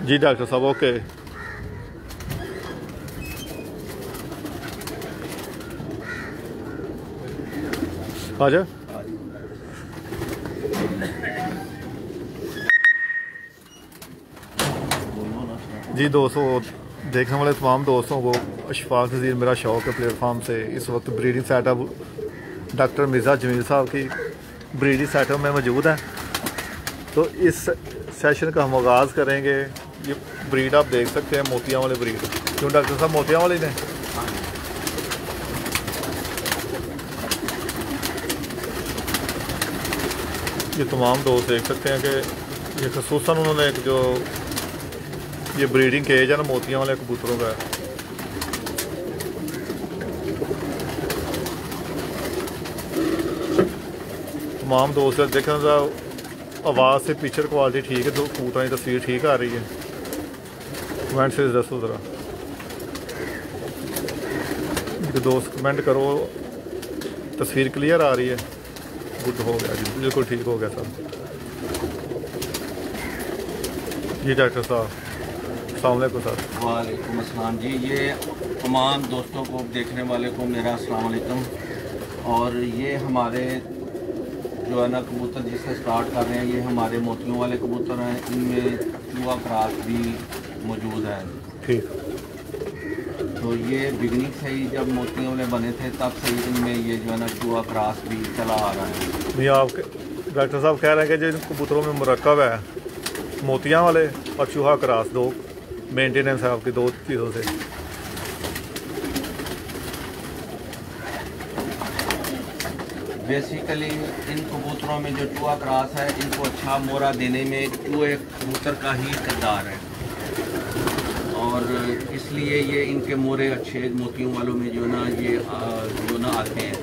जी doctor साहब okay. आजा जी दोस्तों, देखने वाले तमाम दोस्तों को अशफाक नज़ीर मेरा शौक़ है प्लेटफार्म से। इस वक्त breeding setup doctor Mirza Jameel sahab की ब्रीडिंग सेटअप में मौजूद है। तो इस सेशन का हम आगाज़ करेंगे। ये ब्रीड आप देख सकते हैं, मोतियां वाले ब्रीड। क्यों डॉक्टर साहब मोतियां वाले ने? ये तमाम दोस्त देख सकते हैं कि ये खसूसन उन्होंने एक जो ये ब्रीडिंग केज है ना मोतियां वाले कबूतरों का, तमाम दोस्त देखना था। आवाज़ से पिक्चर क्वालिटी ठीक है, तो कबूतरों की तस्वीर ठीक आ रही है? कमेंट से दसो ज़रा, दोस्त कमेंट करो तस्वीर क्लियर आ रही है? गुड हो गया जी, बिल्कुल ठीक हो गया सर। जी डॉक्टर साहब अस्सलाम वालेकुम सर। वालेकुम अस्सलाम जी। ये तमाम दोस्तों को देखने वाले को मेरा अस्सलाम वालेकुम। और ये हमारे जो है ना कबूतर जिससे स्टार्ट कर रहे हैं, ये हमारे मोतियों वाले कबूतर हैं। इनमें चूहा क्रास भी मौजूद है। ठीक। तो ये बिगनिंग से ही जब मोतियों वाले बने थे तब से इनमें ये जो है ना चूहा क्रास भी चला आ रहा है। नहीं, आप डॉक्टर साहब कह रहे हैं कि जो इन कबूतरों में मुरक्कब है मोतियां वाले और चूहा क्रास, दो मेंटेनेंस है आपकी दो चीज़ों से। बेसिकली इन कबूतरों में जो चूहा क्रास है, इनको अच्छा मोरा देने में चूहे कबूतर का ही किरदार है, और इसलिए ये इनके मोरे अच्छे मोतियों वालों में जो ना ये जो ना आते हैं।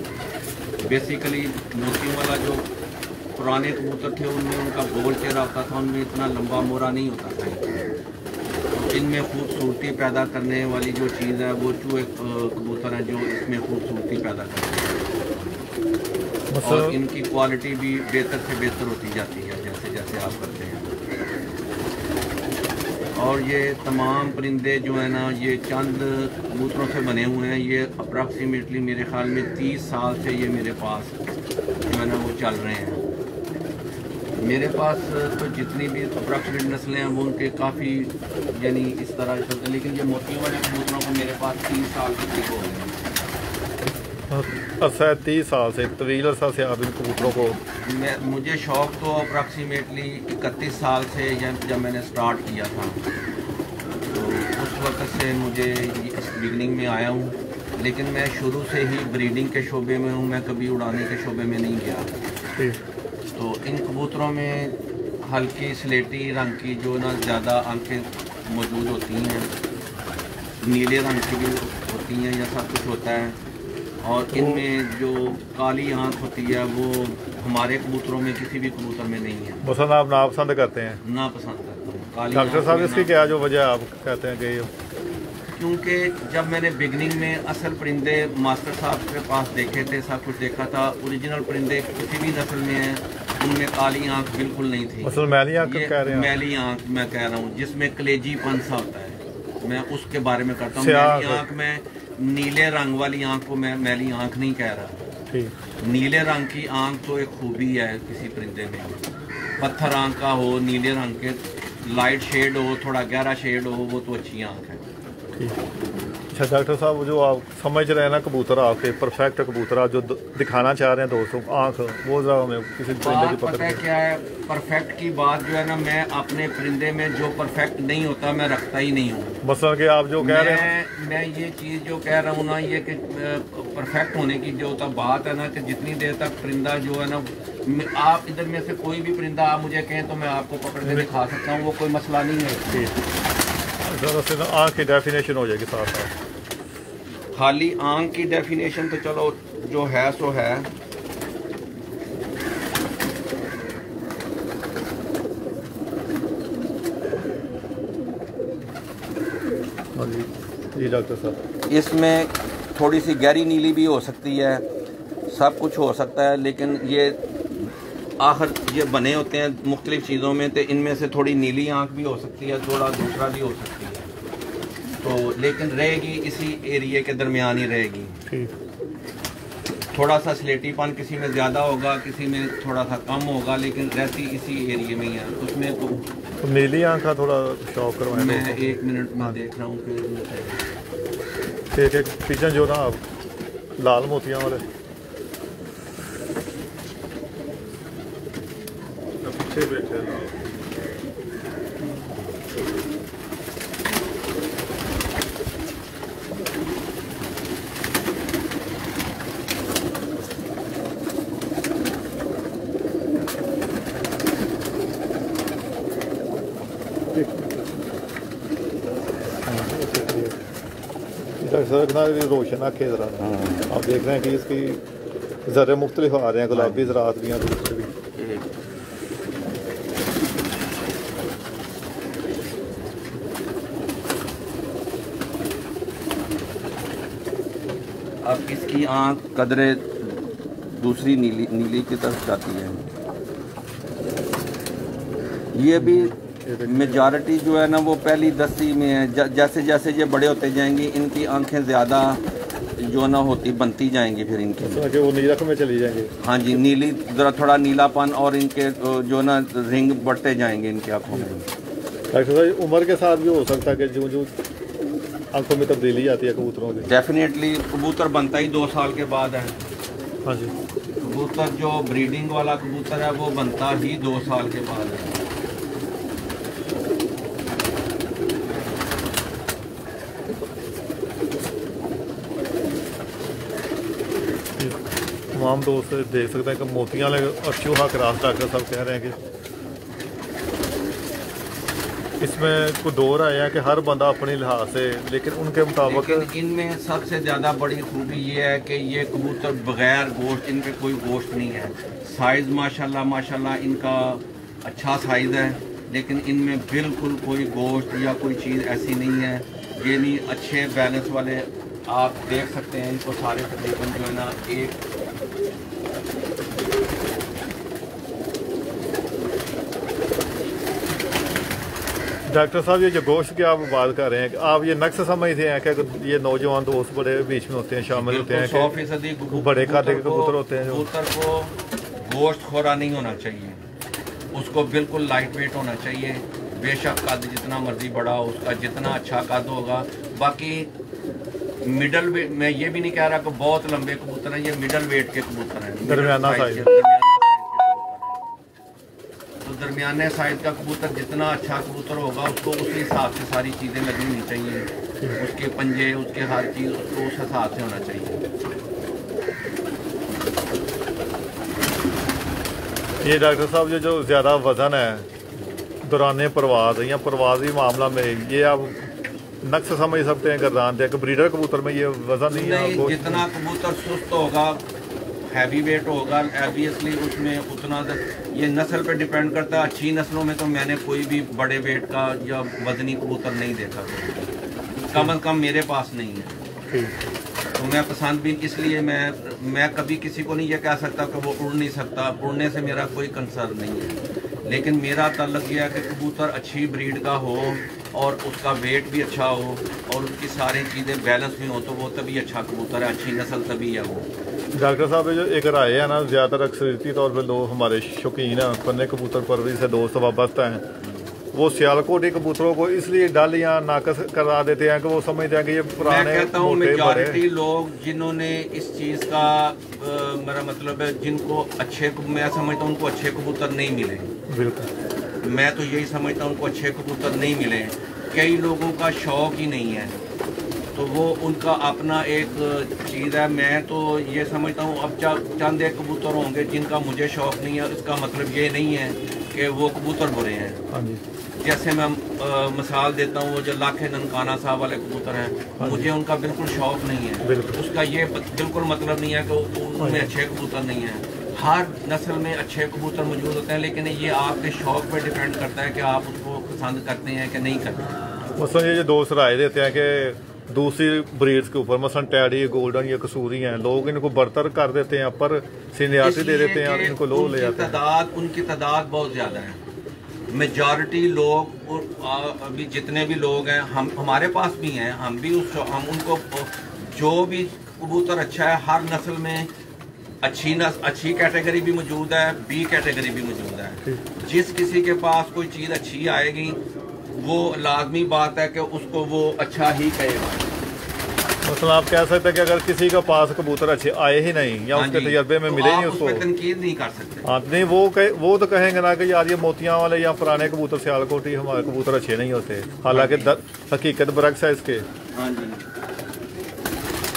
बेसिकली मोतियों वाला जो पुराने कबूतर थे उनमें उनका गोल चेहरा होता था, उनमें इतना लंबा मोरा नहीं होता था। तो इनमें खूबसूरती पैदा करने वाली जो चीज़ है वो चूहे कबूतर हैं जो इसमें खूबसूरती पैदा करते हैं, और इनकी क्वालिटी भी बेहतर से बेहतर होती जाती है जैसे जैसे आप करते हैं। और ये तमाम परिंदे जो है ना ये चंद कबूतरों से बने हुए हैं। ये अप्रॉक्सीमेटली मेरे ख्याल में 30 साल से ये मेरे पास जो है ना वो चल रहे हैं। मेरे पास तो जितनी भी अप्रॉक्सीमेट नस्लें हैं वो उनके काफ़ी यानी इस तरह चलते हैं, लेकिन ये मोतियों वाले कबूतरों को मेरे पास 30 साल के करीब हो गए हैं। अर्सा 30 साल से, तवील अरसा से आप इन कबूतरों को? मुझे शौक़ तो अप्रॉक्सीमेटली 31 साल से जब मैंने स्टार्ट किया था, तो उस वक्त से मुझे इस बिगनिंग में आया हूँ। लेकिन मैं शुरू से ही ब्रीडिंग के शोबे में हूँ, मैं कभी उड़ाने के शोबे में नहीं गया। तो इन कबूतरों में हल्की स्लेटी रंग की जो ना ज़्यादा आंखें मौजूद होती हैं, नीले रंग की भी होती हैं, या सब कुछ होता है। और इनमें जो काली आंख होती है वो हमारे कबूतरों में किसी भी कबूतर में नहीं है। पसंद आप नापसंद करते हैं? नापसंद करता हूँ काली। डॉक्टर साहब इसकी क्या जो वजह आप कहते हैं कि? क्योंकि जब मैंने बिगनिंग में असल परिंदे मास्टर साहब के पास देखे थे, सब कुछ देखा था, ओरिजिनल परिंदे किसी भी नस्ल में हैं उनमें काली आंख बिल्कुल नहीं थी। असल मैली आंख कह रहे हैं? मैली आंख मैं कह रहा हूँ, जिसमें कलेजी पंसा होता है, मैं उसके बारे में करता हूँ। मैली आंख में नीले रंग वाली आंख को मैं मैली आंख नहीं कह रहा। नीले रंग की आंख तो एक खूबी है किसी परिंदे में। पत्थर आंख का हो, नीले रंग के लाइट शेड हो, थोड़ा गहरा शेड हो, वो तो अच्छी आंख है। अच्छा डॉक्टर साहब, जो आप समझ रहे हैं ना कबूतर आपके परफेक्ट कबूतर आप जो दिखाना चाह रहे हैं दोस्तों आंख, वो जरा हमें किसी परिंदे की पता है क्या है? परफेक्ट की बात जो है ना, मैं अपने परिंदे में जो परफेक्ट नहीं होता मैं रखता ही नहीं हूँ। मसलन कि आप जो कह रहे हैं, मैं ये चीज़ जो कह रहा हूँ ना, ये कि परफेक्ट होने की जो बात है ना, कि जितनी देर तक परिंदा जो है ना, आप इधर में से कोई भी परिंदा आप मुझे कहें तो मैं आपको पकड़ के दिखा सकता हूँ, वो कोई मसला नहीं है। आँख की डेफिनेशन हो जाएगी साथ साथ। खाली आँख की डेफिनेशन तो चलो जो है सो है। जी डॉक्टर साहब, इसमें थोड़ी सी गहरी नीली भी हो सकती है, सब कुछ हो सकता है, लेकिन ये आखिर ये बने होते हैं मुख्तलिफ चीज़ों में, तो इनमें से थोड़ी नीली आँख भी हो सकती है, थोड़ा दूसरा भी हो सकती है, तो लेकिन रहेगी इसी एरिए के दरमियान ही रहेगी। ठीक। थोड़ा सा स्लेटीपन किसी में ज़्यादा होगा, किसी में थोड़ा सा कम होगा, लेकिन रहती इसी एरिए में ही है। उसमें तो नीली आँख का थोड़ा शौक करवाएं। मैं 1 मिनट में देख रहा हूँ कि एक पिजन जो ना लाल मोतियाँ वाले पीछे बैठे हैं। रोशन आखे जरा आप देख रहे हैं कि इसकी ज़रे मुख्तलिफ आ रहे हैं, गुलाबी ज़रात भी हैं, दूसरे भी। अब इसकी आँख कदरे दूसरी नीली की तरफ जाती है। ये भी मेजॉरिटी जो है ना वो पहली 10वीं में है। जैसे जैसे ये बड़े होते जाएंगी इनकी आंखें ज़्यादा जो ना होती बनती जाएंगी, फिर इनके वो नीला में चली जाएंगे। हाँ जी, नीली ज़रा थोड़ा नीलापन और इनके जो ना रिंग बढ़ते जाएंगे इनकी आँखों में। डॉक्टर साहब उम्र के साथ भी हो सकता है कि जो जो आंखों में तब्दीली आती है कबूतरों की? डेफिनेटली कबूतर बनता ही 2 साल के बाद है। हाँ जी, कबूतर जो ब्रीडिंग वाला कबूतर है वो बनता ही 2 साल के बाद है। तमाम दोस्त देख सकते हैं कि मोतियाँ और चूहा क्रॉस डॉक्टर साहब कह रहे हैं कि इसमें कोई दौर आया है कि हर बंदा अपने लिहाज से, लेकिन उनके मुताबिक इनमें सबसे ज़्यादा बड़ी खूबी ये है कि ये कबूतर बगैर गोश्त, इनके कोई गोश्त नहीं है। साइज़ माशाल्लाह इनका अच्छा साइज़ है, लेकिन इनमें बिल्कुल कोई गोश्त या कोई चीज़ ऐसी नहीं है। ये नहीं अच्छे बैलेंस वाले आप देख सकते हैं इनको सारे तकरीबन जो है ना एक डॉक्टर साहब ये जो गोश्त की आप बात कर रहे हैं, आप ये नक्श समझते हैं कि ये नौजवान दोस्त बड़े बीच में होते हैं, शामिल होते हैं 100% बड़े खाते के कबूतर होते हैं। कबूतर को गोश्त खोरा नहीं होना चाहिए, उसको बिल्कुल लाइट वेट होना चाहिए। बेशक कद जितना मर्जी बड़ा हो, उसका जितना अच्छा कद होगा। बाकी मिडल वेट, मैं ये भी नहीं कह रहा कि बहुत लंबे कबूतर हैं, ये मिडल वेट के कबूतर हैं, दरमियाना साइज। तो दरमियाने साइज का कबूतर जितना अच्छा कबूतर होगा उसको उसी हिसाब से सारी चीज़ें लगनी नहीं चाहिए। उसके पंजे, उसके हर चीज़ उसको उस हिसाब से होना चाहिए। ये डॉक्टर साहब जो ज़्यादा वज़न है दौरान परवाज़ या परवाज़ी मामला में, ये आप नक्श समझ सकते हैं गर्दान थे कि ब्रीडर कबूतर में ये वज़न नहीं है। जितना कबूतर सुस्त होगा, हैवी वेट होगा, ऑब्वियसली उसमें उतना ये नस्ल पे डिपेंड करता है। अच्छी नस्लों में तो मैंने कोई भी बड़े वेट का या वजनी कबूतर नहीं देखा, कम अज़ कम मेरे पास नहीं है। तो मैं पसंद भी इसलिए मैं कभी किसी को नहीं ये कह सकता कि वो उड़ नहीं सकता, उड़ने से मेरा कोई कंसर्न नहीं है। लेकिन मेरा ताल्लुक यह है कि कबूतर अच्छी ब्रीड का हो और उसका वेट भी अच्छा हो और उसकी सारी चीज़ें बैलेंस भी हो, तो वो तभी अच्छा कबूतर है, अच्छी नस्ल तभी है वो। डॉक्टर साहब जो एक राय है ना, ज़्यादातर अक्सरियती तौर पर लोग हमारे शौकीन हैं पन्ने कबूतर परवरिश से दोस्त वाबस्ता हैं, वो सियालकोटी कबूतरों को इसलिए डल या नाकस करा देते हैं कि वो समझते हैं कि ये पुराने। मैं कहता हूँ मेजॉरिटी लोग जिन्होंने इस चीज़ का मेरा मतलब है जिनको अच्छे, मैं समझता हूँ उनको अच्छे कबूतर नहीं मिले। बिल्कुल, मैं तो यही समझता हूँ उनको अच्छे कबूतर नहीं मिले। कई लोगों का शौक ही नहीं है, तो वो उनका अपना एक चीज़ है। मैं तो ये समझता हूँ अब चंद एक कबूतर होंगे जिनका मुझे शौक नहीं है, इसका मतलब ये नहीं है कि वो कबूतर बुरे हैं। हाँ जी। जैसे मैं मिसाल देता हूँ, वो जो लाखे ननकाना साहब वाले कबूतर हैं, मुझे उनका बिल्कुल शौक नहीं है। उसका ये बिल्कुल मतलब नहीं है कि उनमें अच्छे कबूतर नहीं हैं। हर नस्ल में अच्छे कबूतर मौजूद होते हैं, लेकिन ये आपके शौक पर डिपेंड करता है कि आप उसको पसंद करते हैं कि नहीं करते। मसलन ये जो दोस्त राय देते हैं कि दूसरी ब्रीड्स के ऊपर, मसलन टैडी, गोल्डन या कसूरी हैं, लोग इनको बरतर कर देते हैं, पर सीनियरिटी दे देते हैं और इनको लो ले जाते हैं। उनकी तादाद बहुत ज़्यादा है। मेजॉरिटी लोग और अभी जितने भी लोग हैं, हमारे पास भी हैं, हम उनको जो भी कबूतर अच्छा है, हर नस्ल में अच्छी कैटेगरी भी मौजूद है, बी कैटेगरी भी मौजूद है। जिस किसी के पास कोई चीज़ अच्छी आएगी वो लाजमी बात है कि उसको वो अच्छा ही कहेगा। मतलब आप कह सकते हैं कि अगर किसी के पास कबूतर अच्छे आए ही नहीं या उसके तजर्बे में मिले ही उसको, तनकीद नहीं कर सकते। हाँ नहीं, वो तो कहेंगे ना कि यार ये मोतियां वाले या पुराने कबूतर सियालकोटी हमारे कबूतर अच्छे नहीं होते, हालांकि हकीकत बरक्स है इसके। हाँ जी,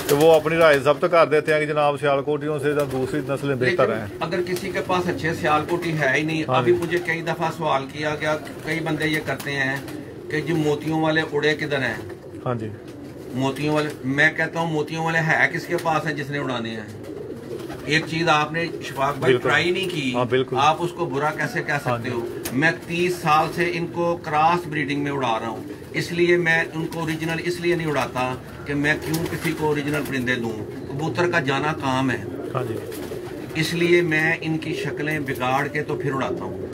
तो वो अपनी राय जब्त कर देते हैं कि जनाब सियालकोटियों से दूसरी नस्लें बेहतर हैं। अगर किसी के पास अच्छे सियालकोटी है ही नहीं, अभी मुझे कई दफा सवाल किया गया, कई बंदे ये करते हैं कि जो मोतियों वाले उड़े किधर हैं। हाँ जी, मोतियों वाले, मैं कहता हूँ मोतियों वाले है किसके पास है जिसने उड़ाने हैं। एक चीज आपने शफाक भाई ट्राई नहीं की, हाँ, आप उसको बुरा कैसे कह सकते हो। मैं 30 साल से इनको क्रॉस ब्रीडिंग में उड़ा रहा हूँ, इसलिए मैं उनको ओरिजिनल इसलिए नहीं उड़ाता कि मैं क्यों किसी को ओरिजिनल परिंदे दूं। कबूतर का जाना काम है, हाँ जी, इसलिए मैं इनकी शक्लें बिगाड़ के तो फिर उड़ाता हूँ।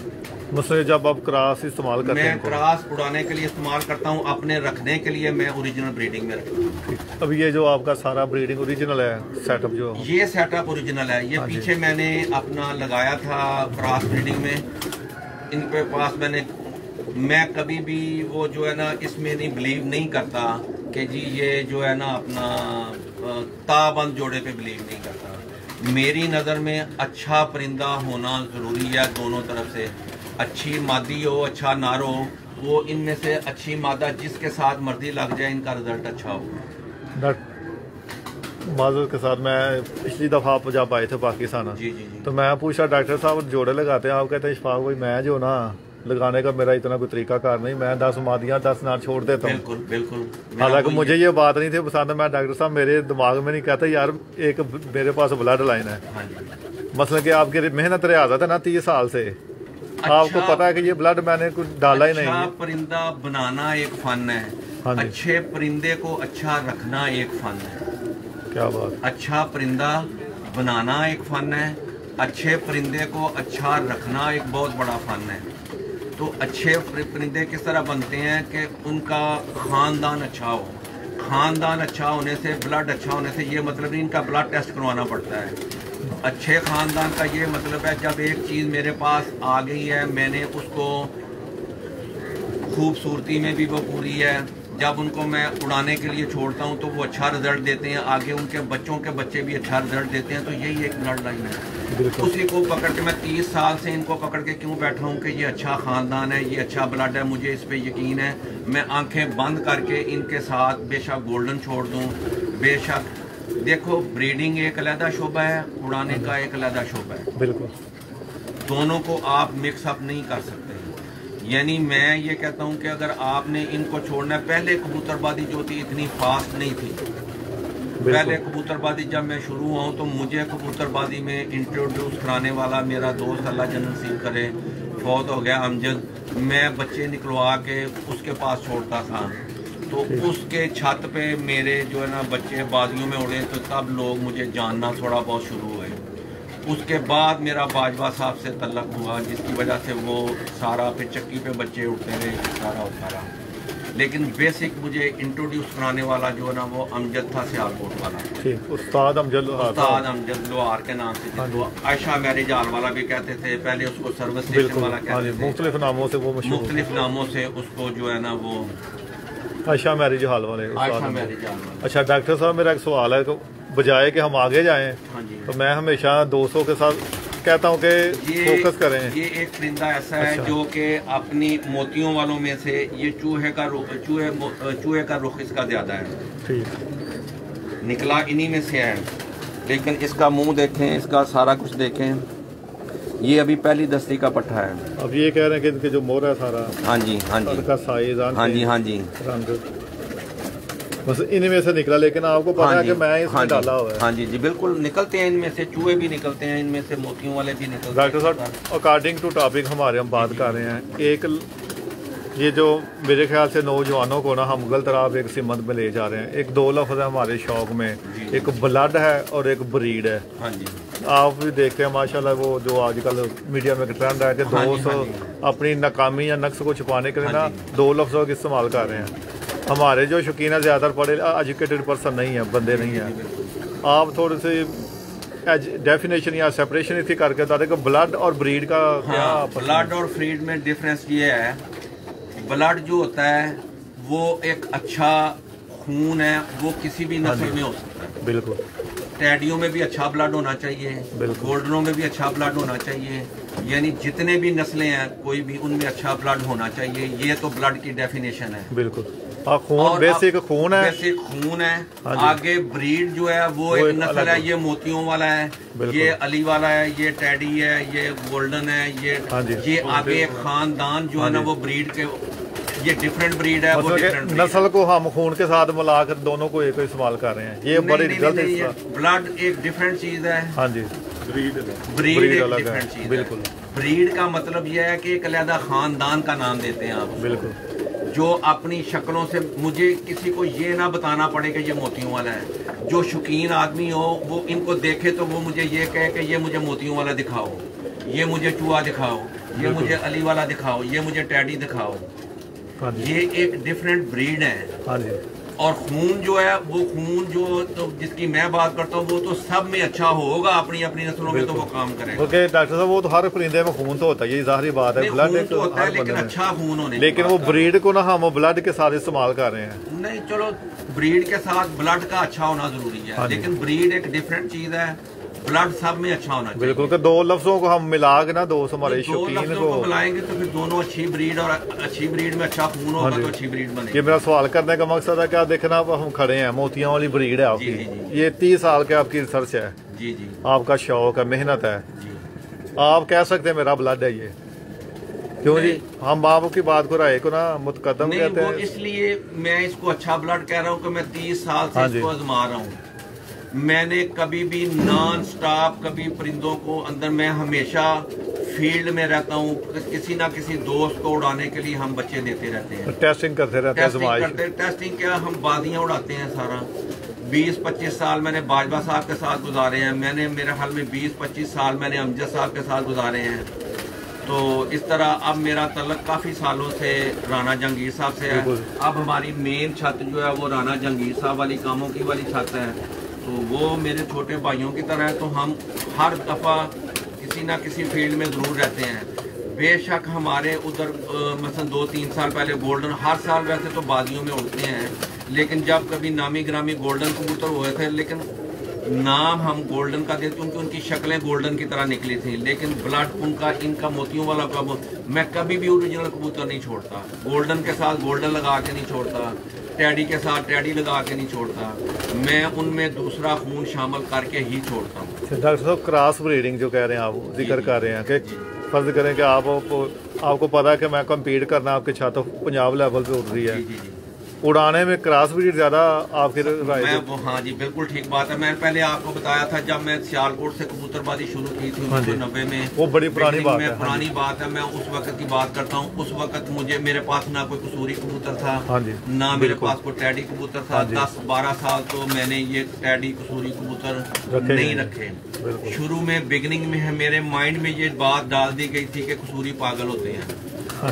मतलब जब आप क्रॉस इस्तेमाल करते हैं, मैं क्रॉस उड़ाने के लिए इस्तेमाल करता हूँ, अपने रखने के लिए मैं ओरिजिनल ब्रीडिंग में रखता हूँ। अब ये जो आपका सारा ब्रीडिंग ओरिजिनल है सेटअप, जो ये सेटअप ओरिजिनल है। ये पीछे मैंने अपना लगाया था क्रॉस ब्रीडिंग में, इनके पास मैं कभी भी वो जो है ना इसमें नहीं बिलीव नहीं करता कि जी ये जो है ना अपना ताबंद जोड़े पे बिलीव नहीं करता। मेरी नज़र में अच्छा परिंदा होना ज़रूरी है, दोनों तरफ से। अच्छी मादी हो, अच्छा नार हो, वो इनमें से अच्छी मादा जिसके साथ मर्जी लग जाए, इनका रिजल्ट अच्छा हो। माजूर के साथ मैं पिछली दफ़ा आप जब आए थे पाकिस्तान, जी जी जी, तो मैं पूछा डॉक्टर साहब जोड़े लगाते हैं, आप कहते हैं इशफाक भाई मैं जो ना लगाने का मेरा इतना कोई तरीकाकार नहीं, मैं 10 मादियाँ 10 नार छोड़ देता हूँ। बिल्कुल बिल्कुल। हालांकि मुझे ये बात नहीं थी पसंद, मैं डॉक्टर साहब मेरे दिमाग में नहीं कहता यार एक मेरे पास ब्लड लाइन है। मसलन कि आपकी मेहनत रियाजत है ना 30 साल से, आपको पता है कि ये ब्लड मैंने कुछ डाला ही नहीं। अच्छा परिंदा बनाना एक फन है, अच्छे परिंदे को अच्छा रखना एक फन है। क्या बात। अच्छा परिंदा बनाना एक फन है, अच्छे परिंदे को अच्छा रखना एक बहुत बड़ा फन है। तो अच्छे परिंदे किस तरह बनते हैं कि उनका खानदान अच्छा हो। खानदान अच्छा होने से, ब्लड अच्छा होने से ये मतलब नहीं इनका ब्लड टेस्ट करवाना पड़ता है। अच्छे खानदान का ये मतलब है जब एक चीज़ मेरे पास आ गई है, मैंने उसको खूबसूरती में भी वो पूरी है, जब उनको मैं उड़ाने के लिए छोड़ता हूँ तो वो अच्छा रिजल्ट देते हैं, आगे उनके बच्चों के बच्चे भी अच्छा रिजल्ट देते हैं। तो यही एक ब्लड लाइन है। उसी को पकड़ के मैं 30 साल से इनको पकड़ के क्यों बैठा हूँ कि ये अच्छा ख़ानदान है, ये अच्छा ब्लड है, मुझे इस पे यकीन है। मैं आंखें बंद करके इनके साथ बेशक गोल्डन छोड़ दूँ, बेशक देखो ब्रीडिंग एक अलहदा शोबा है, उड़ाने का एक अलहदा शोबा है। बिल्कुल, दोनों को आप मिक्सअप नहीं कर सकते। यानी मैं ये कहता हूँ कि अगर आपने इनको छोड़ना है, पहले कबूतरबाजी जो थी इतनी फास्ट नहीं थी। पहले कबूतरबाजी जब मैं शुरू हुआ हूँ तो मुझे कबूतरबाजी में इंट्रोड्यूस कराने वाला मेरा दोस्त अल्लाह जन्नत नसीब करे फौत हो गया अमजद। मैं बच्चे निकलवा के उसके पास छोड़ता था, तो उसके छत पे मेरे जो है ना बच्चे बाजियों में उड़े, तो तब लोग मुझे जानना थोड़ा बहुत शुरू हुए। उसके बाद मेरा बाजवा साहब से तल्लक हुआ, जिसकी वजह से वो सारा फिर चक्की पे बच्चे उठते रहे, सारा होता रहा। लेकिन बेसिक मुझे इंट्रोड्यूस कराने वाला जो है ना वो अमजद था, सियालकोट वाला। उस्ताद अमजद लोहार के नाम से, तो आयशा मैरिज हाल वाला भी कहते थे, पहले उसको सर्विस स्टेशन वाला कहते थे, मुख्तलिफ नामों से वो मशहूर, मुख्तलिफ नामों से उसको जो है ना वो आयशा मैरिज हाल वाले। आयशा मैरिज हाल वाले। अच्छा डॉक्टर साहब, मेरा एक सवाल है, बजाय कि हम आगे जाएं, तो मैं हमेशा दोस्तों के साथ कहता हूँ कि फोकस करें। ये एक परिंदा ऐसा है जो कि अपनी मोतियों वालों में से ये चूहे का रुख इसका ज्यादा है, ठीक निकला इन्हीं में से है। लेकिन इसका मुंह देखें, इसका सारा कुछ देखें, ये अभी पहली दस्ती का पट्टा है। अब ये कह रहे हैं कि इनके जो मोर है सारा, हाँ जी हाँ जी, उनका साइज, हाँ जी हाँ जी, रंग बस इनमें से निकला। लेकिन आपको पता है कि मैं इसमें डाला हुआ है। हाँ जी जी बिल्कुल, निकलते हैं इनमें से, चूहे भी निकलते हैं इनमें से, मोतियों वाले भी निकलते हैं। डॉक्टर साहब, अकॉर्डिंग टू टॉपिक हमारे हम बात कर रहे हैं, एक ये जो मेरे ख्याल से नौजवानों को ना हम गलत राह एक सिमत में ले जा रहे हैं। एक दो लफ्ज़ है हमारे शौक में, एक ब्लड है और एक ब्रीड है। हाँ जी, आप भी देखते हैं माशाल्लाह वो जो आजकल मीडिया में ट्रेंड है कि दोस्त अपनी नाकामी या नक्स को छुपाने के लिए ना दो लफ्ज़ों का इस्तेमाल कर रहे हैं। हमारे जो शौकीन है ज़्यादातर पढ़े एजुकेटेड पर्सन नहीं है, बंदे नहीं हैं। आप थोड़े से डेफिनेशन या सेपरेशन इसी करके बता दें कि ब्लड और ब्रीड का क्या? ब्लड और ब्रीड में डिफरेंस ये है, ब्लड जो होता है वो एक अच्छा खून है, वो किसी भी नस्ल में हो सकता है। बिल्कुल। टैडियों में भी अच्छा ब्लड होना चाहिए, गोल्डनों में भी अच्छा ब्लड होना चाहिए, यानी जितने भी नस्लें हैं कोई भी उनमें अच्छा ब्लड होना चाहिए। ये तो ब्लड की डेफिनेशन है। बिल्कुल। खून बेसिक खून है, बेसिक खून है। आगे ब्रीड जो है वो एक नस्ल है, ये मोतियों वाला है, ये अली वाला है, ये टैडी है, ये गोल्डन है, ये आगे एक खानदान जो है ना वो ब्रीड के, ये डिफरेंट ब्रीड है। वो डिफरेंट नस्ल को हम खून के साथ मिलाकर दोनों को एक इस्तेमाल कर रहे हैं। ये बड़ी गलत। ब्लड एक डिफरेंट चीज है। हाँ जी, ब्रीड एक डिफरेंट चीज। बिल्कुल। ब्रीड का मतलब ये है कि एक अलग खानदान का नाम देते हैं आप। बिल्कुल। जो अपनी शक्लों से, मुझे किसी को ये ना बताना पड़े कि ये मोतियों वाला है। जो शौकीन आदमी हो वो इनको देखे तो वो मुझे ये कहे कि ये मुझे मोतियों वाला दिखाओ, ये मुझे चूहा दिखाओ, ये मुझे अली वाला दिखाओ, ये मुझे टैडी दिखाओ। ये एक डिफरेंट ब्रीड है। और खून जो है वो खून जो तो जिसकी मैं बात करता हूँ वो तो सब में अच्छा होगा, अपनी अपनी नस्लों में तो वो काम करेगा। ओके डॉक्टर साहब, वो तो हर परिंदे में खून तो होता है, ये जाहिर बात है। ब्लड तो होता है लेकिन अच्छा खून होने, लेकिन वो ब्रीड को ना हम ब्लड के साथ इस्तेमाल कर रहे हैं। नहीं, चलो ब्रीड के साथ ब्लड का अच्छा होना जरूरी है, लेकिन ब्रीड एक डिफरेंट चीज है। ब्लड सब में अच्छा होना चाहिए। बिल्कुल। दो लफ्जों को हम मिला के ना दोस्त हमारे शौकीन को मिलाएंगे तो फिर दोनों अच्छी ब्रीड, और अच्छी ब्रीड में अच्छा खून होगा तो अच्छी ब्रीड बनेगी। ये मेरा सवाल करने का मकसद है कि आप देखना, हम खड़े हैं, मोतियों वाली ब्रीड है आपकी। ये 30 साल के आपकी रिसर्च है। जी जी। आपका शौक है, मेहनत है। आप कह सकते हैं मेरा ब्लड है ये, क्यों जी? हम बाबू की बात को राय को ना मुतकदम कहते हैं। इसलिए मैं इसको अच्छा ब्लड कह रहा हूँ कि मैं 30 साल से इसको आजमा रहा हूँ। मैंने कभी भी नॉन स्टॉप कभी परिंदों को अंदर, मैं हमेशा फील्ड में रहता हूँ, किसी ना किसी दोस्त को उड़ाने के लिए हम बच्चे देते रहते हैं, टेस्टिंग करते रहते हैं। टेस्टिंग क्या, हम बादियाँ उड़ाते हैं सारा। 20-25 साल मैंने बाजवा साहब के साथ गुजारे हैं, मैंने मेरे हाल में 20-25 साल मैंने अमजद साहब के साथ गुजारे हैं। तो इस तरह अब मेरा तल्लक काफ़ी सालों से राना जहांगीर साहब से है। अब हमारी मेन छत जो है वो राना जहांगीर साहब वाली कामों की वाली छत है, तो वो मेरे छोटे भाइयों की तरह है। तो हम हर दफ़ा किसी ना किसी फील्ड में ज़रूर रहते हैं। बेशक हमारे उधर मसलन 2-3 साल पहले गोल्डन, हर साल वैसे तो बादियों में उड़ते हैं, लेकिन जब कभी नामी ग्रामी गोल्डन कबूतर हुए थे, लेकिन नाम हम गोल्डन का देते क्योंकि उनकी शक्लें गोल्डन की तरह निकली थी, लेकिन ब्लड उनका, इनका मोतियों वाला का, मैं कभी भी ओरिजिनल कबूतर नहीं छोड़ता। गोल्डन के साथ गोल्डन लगा के नहीं छोड़ता, टैडी के साथ टैडी लगा के नहीं छोड़ता, मैं उनमें दूसरा खून शामिल करके ही छोड़ता हूँ। डॉक्टर साहब, क्रॉस ब्रीडिंग जो कह रहे हैं आप, जिक्र कर रहे हैं कि फर्ज करें कि आपको पता है कि मैं कम्पीट करना आपके छत पंजाब लेवल पे उड़ रही है, उड़ाने में क्रॉस ब्रीड ज्यादा आपके राय? हाँ जी, बिल्कुल ठीक बात है। मैंने पहले आपको बताया था जब मैं सियालकोट से कबूतरबाजी शुरू की थी 1990 में, वो बड़ी पुरानी बात है। पुरानी बात है, मैं उस वक्त की बात करता हूँ। उस वक्त मेरे पास ना कोई कसूरी कबूतर था, ना मेरे पास कोई टैडी कबूतर था। 10-12 साल तो मैंने ये टैडी कसूरी कबूतर नहीं रखे। शुरू में बिगनिंग में मेरे माइंड में ये बात डाल दी गई थी कि कसूरी पागल होते हैं,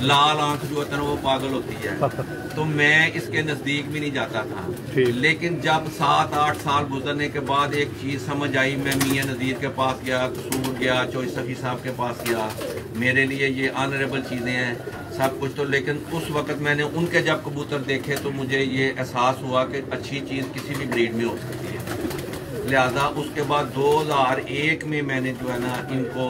लाल आंख जो होता है वो पागल होती है, तो मैं इसके नजदीक भी नहीं जाता था। लेकिन जब 7-8 साल गुजरने के बाद एक चीज समझ आई, मैं मियां नज़ीर के पास गया, कसूर गया, चौधरी सफ़ी साहब के पास गया, मेरे लिए ये ऑनरेबल चीजें हैं सब कुछ। तो लेकिन उस वक्त मैंने उनके जब कबूतर देखे तो मुझे ये एहसास हुआ कि अच्छी चीज किसी भी ब्रीड में हो सकती है। लिहाजा उसके बाद 2001 में मैंने जो है ना इनको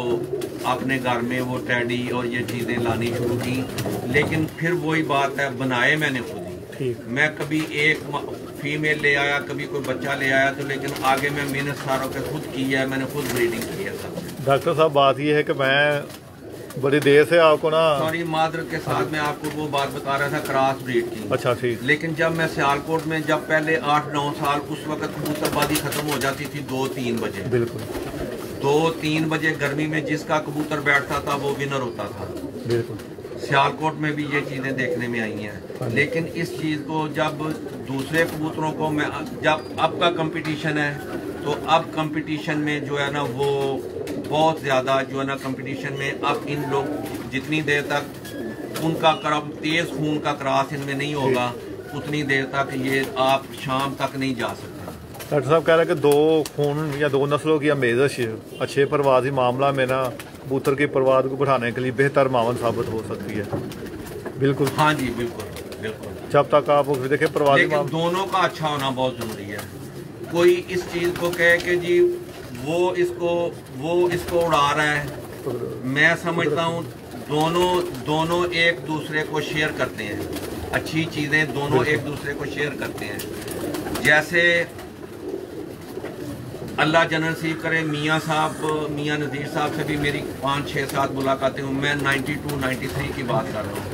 अपने घर में वो टैडी और ये चीज़ें लानी शुरू की। लेकिन फिर वही बात है, बनाए मैंने खुद ही। मैं कभी एक फीमेल ले आया, कभी कोई बच्चा ले आया, तो लेकिन आगे मैं मेहनत सारों के खुद की है, मैंने खुद ब्रीडिंग की है सब। डॉक्टर साहब, बात ये है कि मैं बड़ी देर से आपको ना, सॉरी, मादर के साथ मैं आपको वो बात बता रहा था क्रॉस ब्रीड की। अच्छा ठीक। लेकिन जब मैं सियालकोट में, जब पहले 8-9 साल, उस वक्त कबूतरबाजी खत्म हो जाती थी 2-3 बजे। बिल्कुल 2-3 बजे गर्मी में जिसका कबूतर बैठता था वो विनर होता था। बिल्कुल। सियालकोट में भी ये चीज़ें देखने में आई हैं। लेकिन इस चीज़ को जब दूसरे कबूतरों को मैं जब अब का कंपटीशन है तो अब कंपटीशन में जो है ना वो बहुत ज़्यादा जो है ना कंपटीशन में अब इन लोग जितनी देर तक उनका तेज़ खून का क्रॉस इनमें नहीं होगा उतनी देर तक ये आप शाम तक नहीं जा सकते। डॉक्टर साहब कह रहे हैं कि दो खून या दो नस्लों की आमेज़श अच्छे परवाजी मामला में ना कबूतर की परवाज को बढ़ाने के लिए बेहतर मावन साबित हो सकती है। बिल्कुल, हाँ जी, बिल्कुल बिल्कुल। जब तक आप देखें परवाजी लेकिन दोनों का अच्छा होना बहुत ज़रूरी है। कोई इस चीज़ को कहे कि जी वो इसको उड़ा रहा है, मैं समझता हूँ दोनों एक दूसरे को शेयर करते हैं, अच्छी चीज़ें दोनों एक दूसरे को शेयर करते हैं। जैसे अल्लाह जन्नत नसीब करे, मियाँ नज़ीर साहब से भी मेरी 5, 6, 7 मुलाकातें हुई। मैं 92, 93 की बात कर रहा हूँ।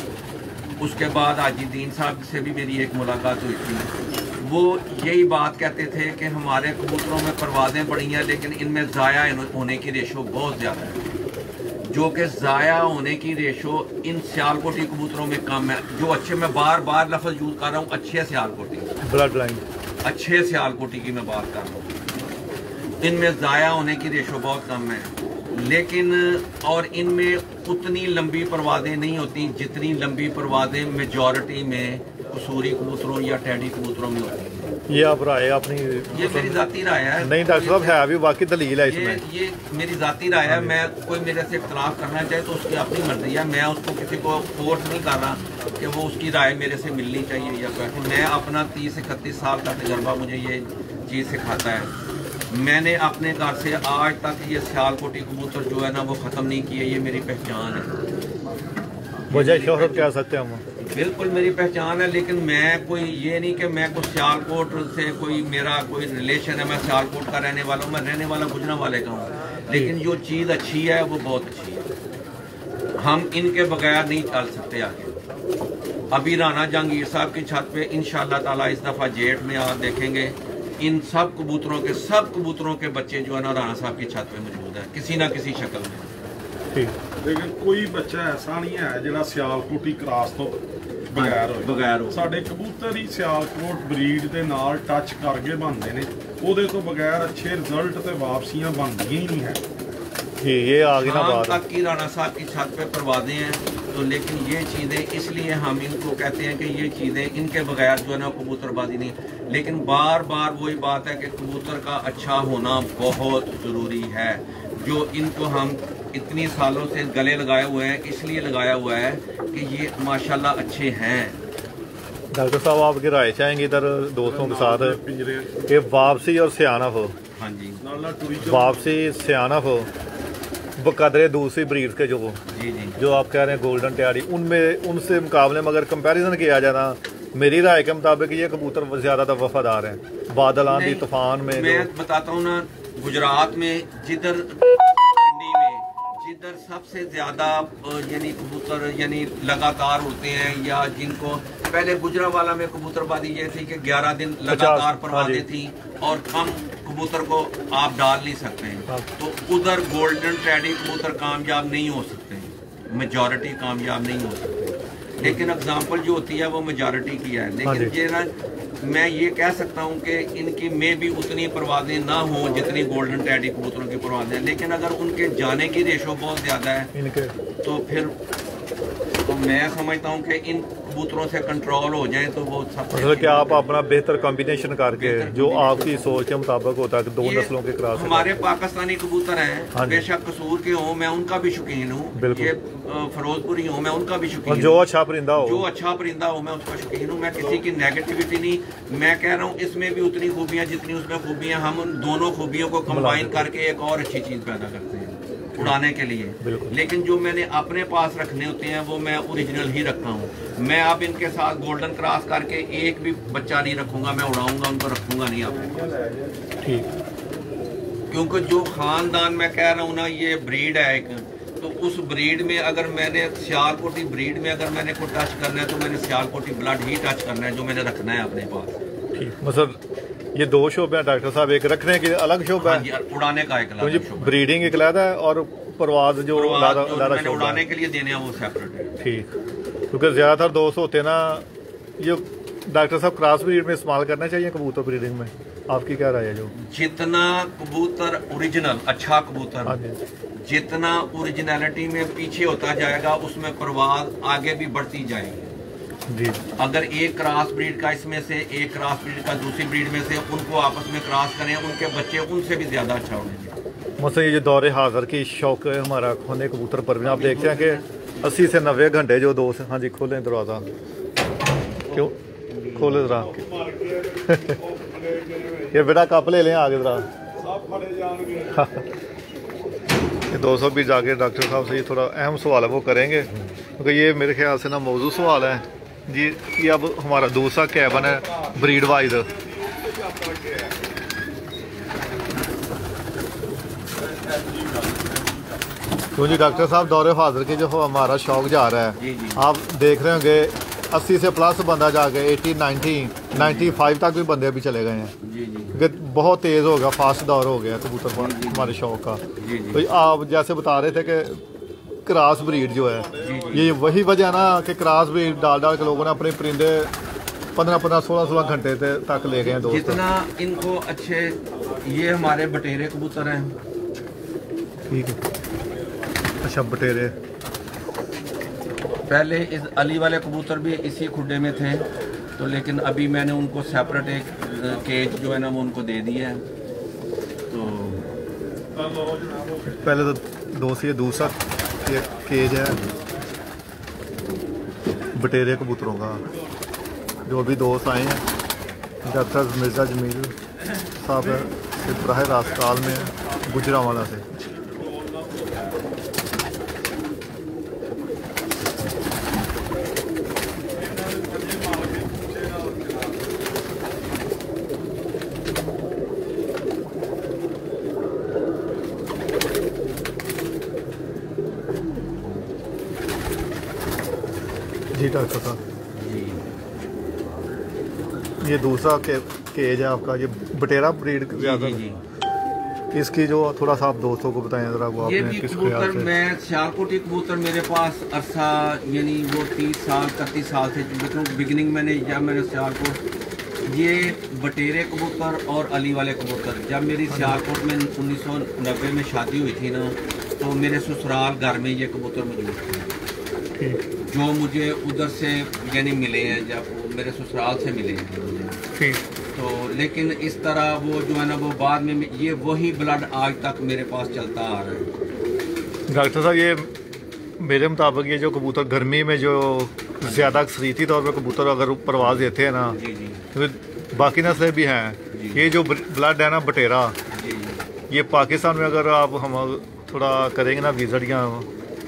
उसके बाद हाजी दीन साहब से भी मेरी एक मुलाकात हुई थी। वो यही बात कहते थे कि हमारे कबूतरों में परवाज़ें बड़ी हैं लेकिन इनमें ज़ाया होने की रेशो बहुत ज़्यादा है, जो कि ज़ाया होने की रेशो इन सियालकोटी कबूतरों में कम है। जो अच्छे, मैं बार बार लफ्ज़ यूज़ कर रहा हूँ, अच्छे सियालकोटी, ब्लड लाइन अच्छे सियालकोटी की मैं बात कर रहा हूँ, इनमें ज़ाया होने की रेशो बहुत कम है। लेकिन और इनमें उतनी लंबी परवाज़ें नहीं होती जितनी लंबी परवाज़ें मेजॉरिटी में कसूरी कबूतरों या टैडी कबूतरों में होती है। ये आप राय अपनी, ये मेरी ज़ाती राय है। नहीं डॉक्टर साहब है अभी बाकी दलील है इसमें। ये मेरी ज़ाती राय है। मैं कोई मेरे से इख्तलाफ करना चाहे तो उसकी अपनी मर्जी है। मैं उसको किसी को फोर्स नहीं कर रहा कि वो उसकी राय मेरे से मिलनी चाहिए या क्या। मैं अपना 30-31 साल का तजर्बा मुझे ये चीज़ सिखाता है। मैंने अपने घर से आज तक ये सियालकोटी कबूतर जो है ना वो ख़त्म नहीं किए। ये मेरी पहचान है। वजह शोहरत कह सकते हैं हम, बिल्कुल मेरी पहचान है। लेकिन मैं कोई ये नहीं कि मैं कुछ सियालकोट से कोई मेरा कोई रिलेशन है, मैं सियालकोट का रहने वाला हूँ, मैं रहने वाला गुजरांवाले का हूँ। लेकिन जो चीज़ अच्छी है वो बहुत अच्छी है, हम इनके बगैर नहीं चल सकते आगे। अभी राना जहांगीर साहब की छत पे इंशाअल्लाह ताला इस दफ़ा जेठ में आप देखेंगे इन सब कबूतरों के बच्चे जो है ना राना साहब की छत पे मौजूद है किसी ना किसी शक्ल में। लेकिन कोई बच्चा ऐसा नहीं है जो सियालकोटी क्रॉस तो बगैर हो। साडे कबूतर ही सियालकोट ब्रीड के नाल टच करके बनते हैं, ਉਹਦੇ ਤੋਂ बगैर अच्छे रिजल्ट ते वापसियां बनदियां ही नहीं है। ये आगे ना बात तक की राना साहब की छत पे परवाज़ें हैं तो, लेकिन ये चीज़ें इसलिए हम इनको कहते हैं कि ये चीज़ें इनके बगैर जो है ना कबूतरबाजी नहीं। लेकिन बार बार वही बात है कि कबूतर का अच्छा होना बहुत ज़रूरी है। जो इनको हम इतनी सालों से गले लगाए हुए हैं, इसलिए लगाया हुआ है कि ये माशाल्लाह अच्छे हैं। डॉक्टर साहब आपकी राय चाहेंगे इधर दोस्तों के साथ कि वापसी और सियानफ हो। हाँ जी, वापसी सियानफ हो बकदरे दूसरी ब्रीड्स के जी जो आप कह रहे हैं गोल्डन टैडी, उनमें उनसे मुकाबले में अगर कंपैरिजन किया जाए ना, मेरी राय के मुताबिक ये कबूतर ज़्यादा वफादार हैं। बादल आंधी तूफान में मैं बताता हूँ ना, गुजरात में जिधर सबसे ज़्यादा यानी कबूतर यानी लगातार उड़ते हैं, या जिनको पहले गुजरांवाला में कबूतरबाजी ये थी कि 11 दिन लगातार परवाज़ें थी और कम कबूतर को आप डाल नहीं सकते हैं, तो उधर गोल्डन टैडी कबूतर कामयाब नहीं हो सकते, मेजॉरिटी कामयाब नहीं हो सकते। लेकिन एग्जांपल जो होती है वो मेजॉरिटी की है। लेकिन ये ना मैं ये कह सकता हूँ कि इनकी में भी उतनी परवाज़ें ना हो जितनी गोल्डन टैडी कबूतरों की परवाज़ें, लेकिन अगर उनके जाने की रेशो बहुत ज़्यादा है तो फिर तो मैं समझता हूँ कि इन कबूतरों से कंट्रोल हो जाए तो वो सब मतलब कि आप अपना बेहतर कॉम्बिनेशन करके जो आपकी सोच के मुताबिक होता है कि दो नस्लों के क्रॉस। हमारे पाकिस्तानी कबूतर हैं, बेशक कसूर के हों, मैं उनका भी शौकीन हूँ, ये फिरोजपुरी हूँ, मैं उनका भी शौकीन हूँ। जो अच्छा परिंदा हो मैं उसका शौकीन हूँ। मैं किसी की नेगेटिविटी नहीं, मैं कह रहा हूँ इसमें भी उतनी खूबियाँ जितनी उसमें खूबियाँ, हम उन दोनों खूबियों को कंबाइन करके एक और अच्छी चीज़ पैदा करते हैं उड़ाने के लिए। लेकिन जो मैंने अपने पास रखने होते हैं वो मैं ओरिजिनल ही रखता हूँ। मैं अब इनके साथ गोल्डन क्रॉस करके एक भी बच्चा नहीं रखूंगा, मैं उड़ाऊंगा, उनको रखूंगा नहीं अपने पास। ठीक, क्योंकि जो खानदान मैं कह रहा हूँ ना, ये ब्रीड है एक, तो उस ब्रीड में अगर मैंने सियालकोटी ब्रीड में अगर मैंने को टच करना है तो मैंने सियालकोटी ब्लड ही टच करना है जो मैंने रखना है अपने पास। ठीक, मतलब ये दो शोबे हैं डॉक्टर साहब, एक रखने के अलग शोबा है, उड़ाने का एक अलग शोबा, ब्रीडिंग एक अलग है और परवाज जो मैंने उड़ाने के लिए देने हैं वो सेपरेट है। ठीक, क्योंकि ज़्यादातर दोस्त होते हैं ना, ये डॉक्टर साहब क्रॉस ब्रीड में इस्तेमाल करना चाहिए कबूतर ब्रीडिंग में, आपकी क्या राय है? जो जितना कबूतर ओरिजिनल अच्छा कबूतर जितना ओरिजिनलिटी में पीछे होता जाएगा उसमें परवाज आगे भी बढ़ती जाएगी जी। अगर एक क्रॉस ब्रीड का इसमें से एक क्रॉस ब्रीड का दूसरी ब्रीड में से उनको आपस में क्रॉस करें, उनके बच्चे उनसे भी ज्यादा अच्छा होंगे। मतलब ये जो दौरे हाजिर की शौक है हमारा खोने कबूतर पर भी आप देखते हैं कि 80 से 90 घंटे जो दोस्त। हाँ जी, खोलें दरवाज़ा, क्यों खोले जरा ये बेटा कप ले लें आगे जरा। ये 200 भी जाके डॉक्टर साहब से ये थोड़ा अहम सवाल है वो करेंगे, क्योंकि ये मेरे ख्याल से ना मौजूद सवाल है जी। ये अब हमारा दूसरा कैबन है ब्रीड वाइज। तो जी डॉक्टर साहब दौरे हाजिर के जो हमारा शौक जा रहा है, आप देख रहे होंगे 80 से प्लस बंदा जाके 80, 90, 95 तक भी बंदे अभी चले गए हैं, क्योंकि बहुत तेज़ हो गया, फास्ट दौर हो गया कबूतर हमारे शौक का। तो आप जैसे बता रहे थे कि क्रॉस ब्रीड जो है, ये वही वजह ना कि क्रॉस ब्रीड डाल के लोगों ने अपने परिंदे 15-15, 16-16 घंटे तक ले गए हैं दोस्त। जितना इनको अच्छे, ये हमारे बटेरे कबूतर हैं। ठीक है, अच्छा बटेरे। पहले इस अली वाले कबूतर भी इसी खुड्डे में थे, तो लेकिन अभी मैंने उनको सेपरेट एक केज जो है ना वो उनको दे दिया है। तो पहले तो दोस्त ये दूसरा ये केज है बटेरे कबूतरों का, जो अभी दोस्त आए हैं डॉक्टर मिर्ज़ा जमील साहब से बराह रास्त काल में गुजरांवाला से। जी डॉक्टर साहब, ये दूसरा केज है आपका, ये बटेरा ब्रीड ज़्यादा, इसकी जो थोड़ा सा आप दोस्तों को बताएं जरा। वो ये भी कबूतर मैं सियालकोटी कबूतर मेरे पास अरसा यानी वो 30 साल 31 साल से बिगिनिंग मैंने सियालकोट, ये बटेरे कबूतर और अली वाले कबूतर, जब मेरी सियालकोट में 1990 में शादी हुई थी ना, तो मेरे ससुराल घर में ये कबूतर मौजूद थे, जो मुझे उधर से यानी मिले हैं, जब मेरे ससुराल से मिले हैं मुझे। तो लेकिन इस तरह वो जो है ना वो बाद में ये वही ब्लड आज तक मेरे पास चलता आ रहा है। डॉक्टर साहब, ये मेरे मुताबिक ये जो कबूतर गर्मी में जो ज़्यादा अक्सरीती तौर पर कबूतर अगर परवाज़ देते हैं ना, तो बाकी नस्लें भी हैं, ये जो ब्लड है ना बटेरा, ये पाकिस्तान में अगर आप हम थोड़ा करेंगे ना विजिट, या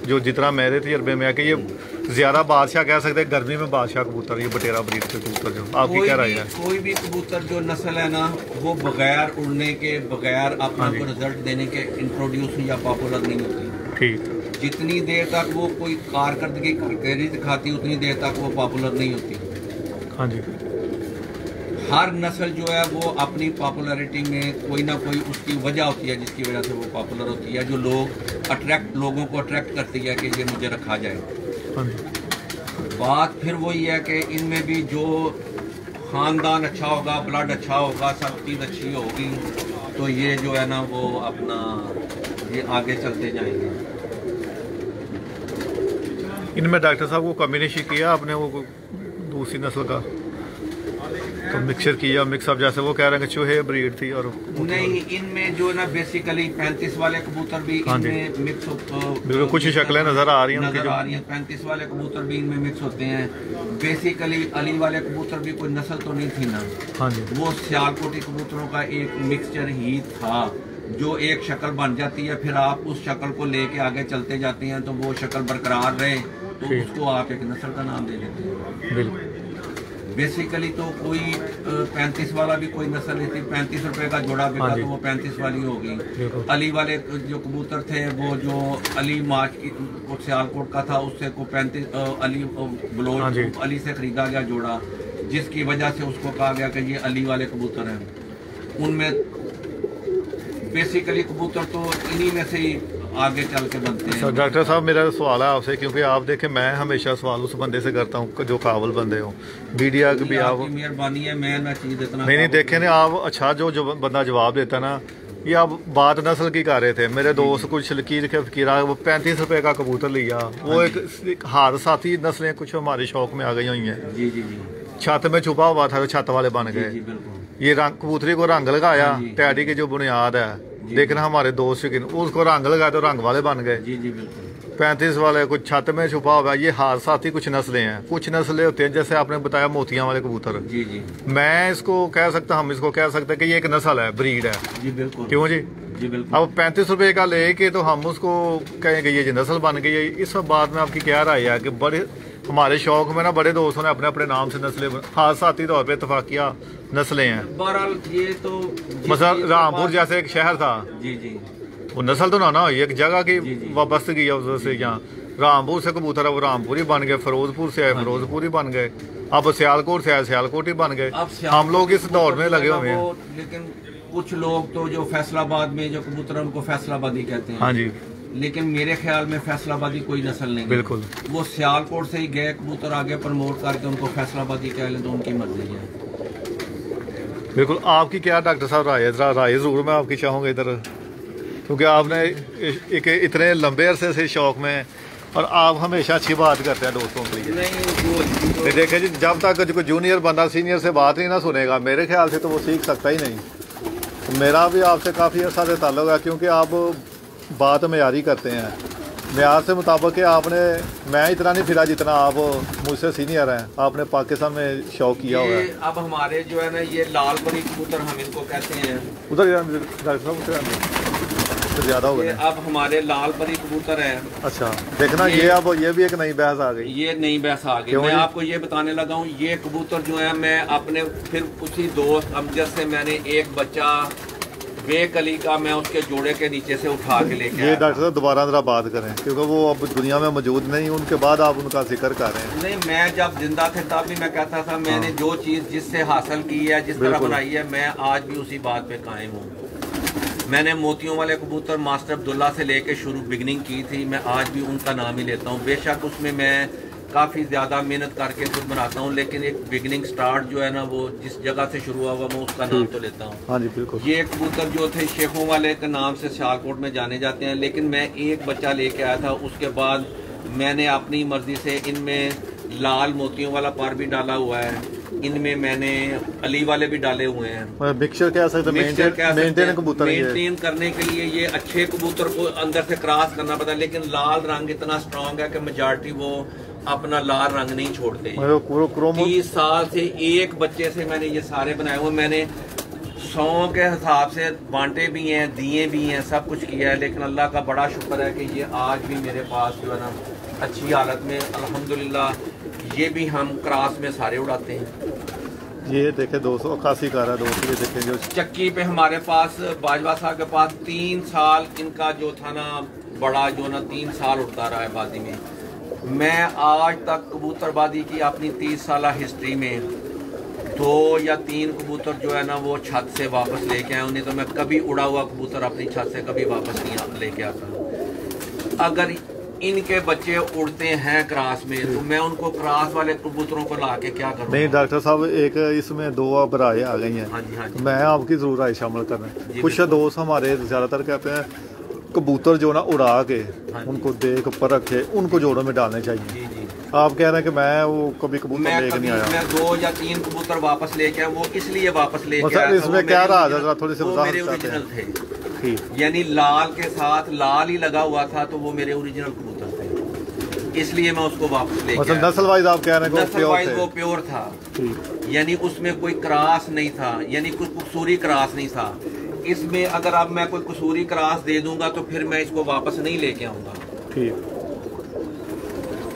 जो जितना मेरे तजर्बे में है कि ये ज़्यादा बादशाह कह सकते हैं, गर्मी में बादशाह कबूतर, ये बटेरा ब्रीड के कबूतर जो आपकी क्या राय है? कोई भी कबूतर जो नस्ल है ना, वो बगैर उड़ने के, बगैर अपना को रिजल्ट देने के इंट्रोड्यूस या पॉपुलर नहीं होती। ठीक, जितनी देर तक वो कोई कारकर्दगी दिखाती उतनी देर तक वो पॉपुलर नहीं होती। हाँ जी, हर नस्ल जो है वो अपनी पॉपुलैरिटी में कोई ना कोई उसकी वजह होती है जिसकी वजह से वो पॉपुलर होती है, जो लोगों को अट्रैक्ट करती है कि ये मुझे रखा जाए। बात फिर वही है कि इनमें भी जो ख़ानदान अच्छा होगा, ब्लड अच्छा होगा, सब चीज़ अच्छी होगी, तो ये जो है ना वो अपना ये आगे चलते जाएंगे। इनमें डॉक्टर साहब को कम्बिनेशन किया आपने वो दूसरी नस्ल का, तो मिक्सचर किया, मिक्सअप, जैसे वो कह रहे हैं कि चूहे ब्रीड थी? और नहीं, इनमें जो ना बेसिकली 35 वाले कबूतर भी इनमें मिक्स बिल्कुल कुछ शक्लें नजर आ रही हैं उनकी, 35 वाले कबूतर भी इनमें मिक्स होते हैं। बेसिकली अली वाले कबूतर भी कोई नस्ल तो नहीं थी ना, हाँ जी, वो सियालकोटी कबूतरों का एक मिक्सचर ही था, जो एक शक्ल बन जाती है, फिर आप उस शक्ल को लेके आगे चलते जाते हैं, तो वो शक्ल बरकरार रहे तो उसको आप एक नस्ल का नाम दे देते हैं। बिल्कुल, बेसिकली तो कोई 35 वाला भी कोई नस्ल नहीं थी, 35 रुपए का जोड़ा बिका तो वो 35 वाली होगी। अली वाले जो कबूतर थे वो जो अली मार्च की सियालकोट का था, उससे को 35 अली ब्लोच अली से खरीदा गया जोड़ा, जिसकी वजह से उसको कहा गया कि ये अली वाले कबूतर हैं। उनमें बेसिकली कबूतर तो इन्हीं में से ही आगे चल के बनते हैं। डॉक्टर साहब मेरा सवाल है आपसे, क्योंकि आप देखें मैं हमेशा सवाल उस बंदे से करता हूँ जो काबिल बंदे हो, मीडिया भी आप मेहरबानी है, मैं ना चीज इतना नहीं देखे ना आप। अच्छा जो बंदा जवाब देता ना, ये आप बात नस्ल की कर रहे थे। मेरे दोस्त कुछ लकीर के फकीरा, वो 35 रुपए का कबूतर लिया, वो एक हार साथी नस्लें कुछ हमारे शौक में आ गई हुई हैं। जी जी जी। छत में छुपा हुआ था, छत वाले बन गए। ये रंग कबूतरी को रंग लगाया, टैडी की जो बुनियाद है देखना हमारे दोस्त उसको रंग लगाया तो रंग वाले बन गए। जी जी बिल्कुल। 35 वाले कुछ छत में छुपा हुआ। ये हार साथी कुछ नस्लें हैं, कुछ नस्लें होती हैं जैसे आपने बताया मोतियां वाले कबूतर। जी जी। मैं इसको कह सकता, हम इसको कह सकते हैं कि ये एक नस्ल है, ब्रीड है। जी बिल्कुल। क्यों जी? जी बिल्कुल। अब 35 रुपए का लेके तो हम उसको कहेंगे ये नस्ल बन गई है। इस बात में आपकी क्या राय है कि बड़े हमारे शौक में ना बड़े दोस्तों ने अपने अपने नाम से नस्लें हार साथी तौर पर इतफाकिया नस्लें हैं। बहरहाल ये तो मतलब रामपुर जैसे एक शहर था, जी जी, वो नस्ल तो ना हुई, एक जगह की वाबस्तगी है उससे। यहाँ रामपुर से कबूतर है वो रामपुर ही बन गए, फिरोजपुर से आए फिरोजपुर ही बन गए, अब सियालकोट से आए सियालकोट ही बन गए। हम लोग इस दौर में लगे हुए हैं। लेकिन कुछ लोग तो जो फैसलाबाद में जो कबूतर है उनको फैसलाबादी कहते हैं। हाँ जी। लेकिन मेरे ख्याल में फैसलाबादी कोई नस्ल नहीं। बिल्कुल। वो सियालकोट से ही गए कबूतर, आगे प्रमोट करके उनको फैसलाबादी कह लें तो उनकी मर्जी है। बिल्कुल। आपकी क्या डॉक्टर साहब राय है? राय जरूर मैं आपकी चाहूँगा इधर, क्योंकि आपने एक इतने लंबे अरसे से शौक में, और आप हमेशा अच्छी बात करते हैं दोस्तों के लिए। नहीं देखे जी, जब तक कोई जूनियर बंदा सीनियर से बात नहीं ना सुनेगा, मेरे ख्याल से तो वो सीख सकता ही नहीं। तो मेरा भी आपसे काफ़ी अर्सा से ताल्लुक है, क्योंकि आप बात मयारी करते हैं। म्यार से मुताबिक कि आपने, मैं इतना नहीं फिरा जितना आप मुझसे सीनियर हैं, आपने पाकिस्तान में शौक किया हुआ है। अब हमारे जो है ना ये लाल परी कबूतर हम इनको कहते हैं। उधर डॉक्टर साहब ज्यादा हो गया। अब हमारे लाल परी कबूतर है। अच्छा देखना, ये अब ये भी एक नई बहस आ गई। ये नई बहस आ गई। मैं आपको ये बताने लगा हूँ, ये कबूतर जो है मैं अपने फिर उसी दोस्त अमजद से मैंने एक बच्चा वेक अली का मैं उसके जोड़े के नीचे से उठा के लेके आया। ये डॉक्टर साहब दोबारा जरा बात करें, क्योंकि वो अब दुनिया में मौजूद नहीं, उनके बाद आप उनका जिक्र कर रहे हैं। नहीं, मैं जब जिंदा थे तब भी मैं कहता था मैंने जो चीज़ जिससे हासिल की है, जिस तरह बनाई है, मैं आज भी उसी बात पे कायम हूँ। मैंने मोतियों वाले कबूतर मास्टर अब्दुल्ला से लेके शुरू बिगनिंग की थी, मैं आज भी उनका नाम ही लेता हूँ। बेशक उसमें मैं काफ़ी ज़्यादा मेहनत करके खुद बनाता हूँ, लेकिन एक बिगनिंग स्टार्ट जो है ना वो जिस जगह से शुरू हुआ मैं उसका नाम तो लेता हूँ। हाँ जी बिल्कुल। ये कबूतर जो थे शेखों वाले के नाम से सियालकोट में जाने जाते हैं, लेकिन मैं एक बच्चा लेके आया था। उसके बाद मैंने अपनी मर्जी से इनमें लाल मोतियों वाला पर भी डाला हुआ है, इनमें मैंने अली वाले भी डाले हुए हैं। मिक्सचर कह सकते हैं, मेंटेन करने के लिए ये अच्छे कबूतर को अंदर से क्रॉस करना पड़ता है, लेकिन लाल रंग इतना स्ट्रांग है कि मेजॉरिटी वो अपना लाल रंग नहीं छोड़ते। 30 साल से एक बच्चे से मैंने ये सारे बनाए हुए, मैंने 100 के हिसाब से बांटे भी हैं, दिए भी हैं, सब कुछ किया है, लेकिन अल्लाह का बड़ा शुक्र है कि ये आज भी मेरे पास जो है ना अच्छी हालत में अल्हम्दुलिल्लाह। ये भी हम क्रॉस में सारे उड़ाते हैं। ये देखे 281 का दोस्तों, ये देखें जो चक्की पे हमारे पास बाजवा साहब के पास 3 साल इनका जो था ना बड़ा जो ना 3 साल उड़ता रहा है बाजी में। मैं आज तक कबूतरबाजी की अपनी 30 साल हिस्ट्री में 2 या 3 कबूतर जो है ना वो छत से वापस लेके आए, उन्हें तो मैं कभी उड़ा हुआ कबूतर अपनी छत से कभी वापस नहीं लेके आता। अगर इनके बच्चे उड़ते हैं क्रॉस में तो मैं उनको क्रॉस वाले कबूतरों को ला के क्या करूँ? नहीं डॉक्टर साहब, एक इसमें 2 अब राय आ गई हैं। हाँ जी, हाँ जी। मैं आपकी जरूर राय शामिल कर रहा हूँ। कुछ दोस्त हमारे ज्यादातर कहते हैं कबूतर जो ना उड़ा के उनको देख परख के उनको जोड़ों में डालने चाहिए। जी जी। आप कह रहे हैं कि मैं वो कभी कबूतर लेके नहीं आया। मैं 2 या 3 कबूतर वापस लेके आया, वो इसलिए वापस लेके आया इसमें क्या रहा थोड़ी सी मेरे ओरिजिनल थे, यानी लाल के साथ लाल ही लगा हुआ था, तो वो मेरे ओरिजिनल कबूतर थे, इसलिए मैं उसको वापस लेके आया। नस्ल वाइज आप कह रहे हैं नस्ल वाइज वो प्योर था, यानी उसमें कोई क्रॉस नहीं था, यानी कोई कसूरी क्रॉस नहीं था। इसमें अगर अब मैं कोई कसूरी क्रॉस दे दूंगा तो फिर मैं इसको वापस नहीं लेके आऊंगा। ठीक।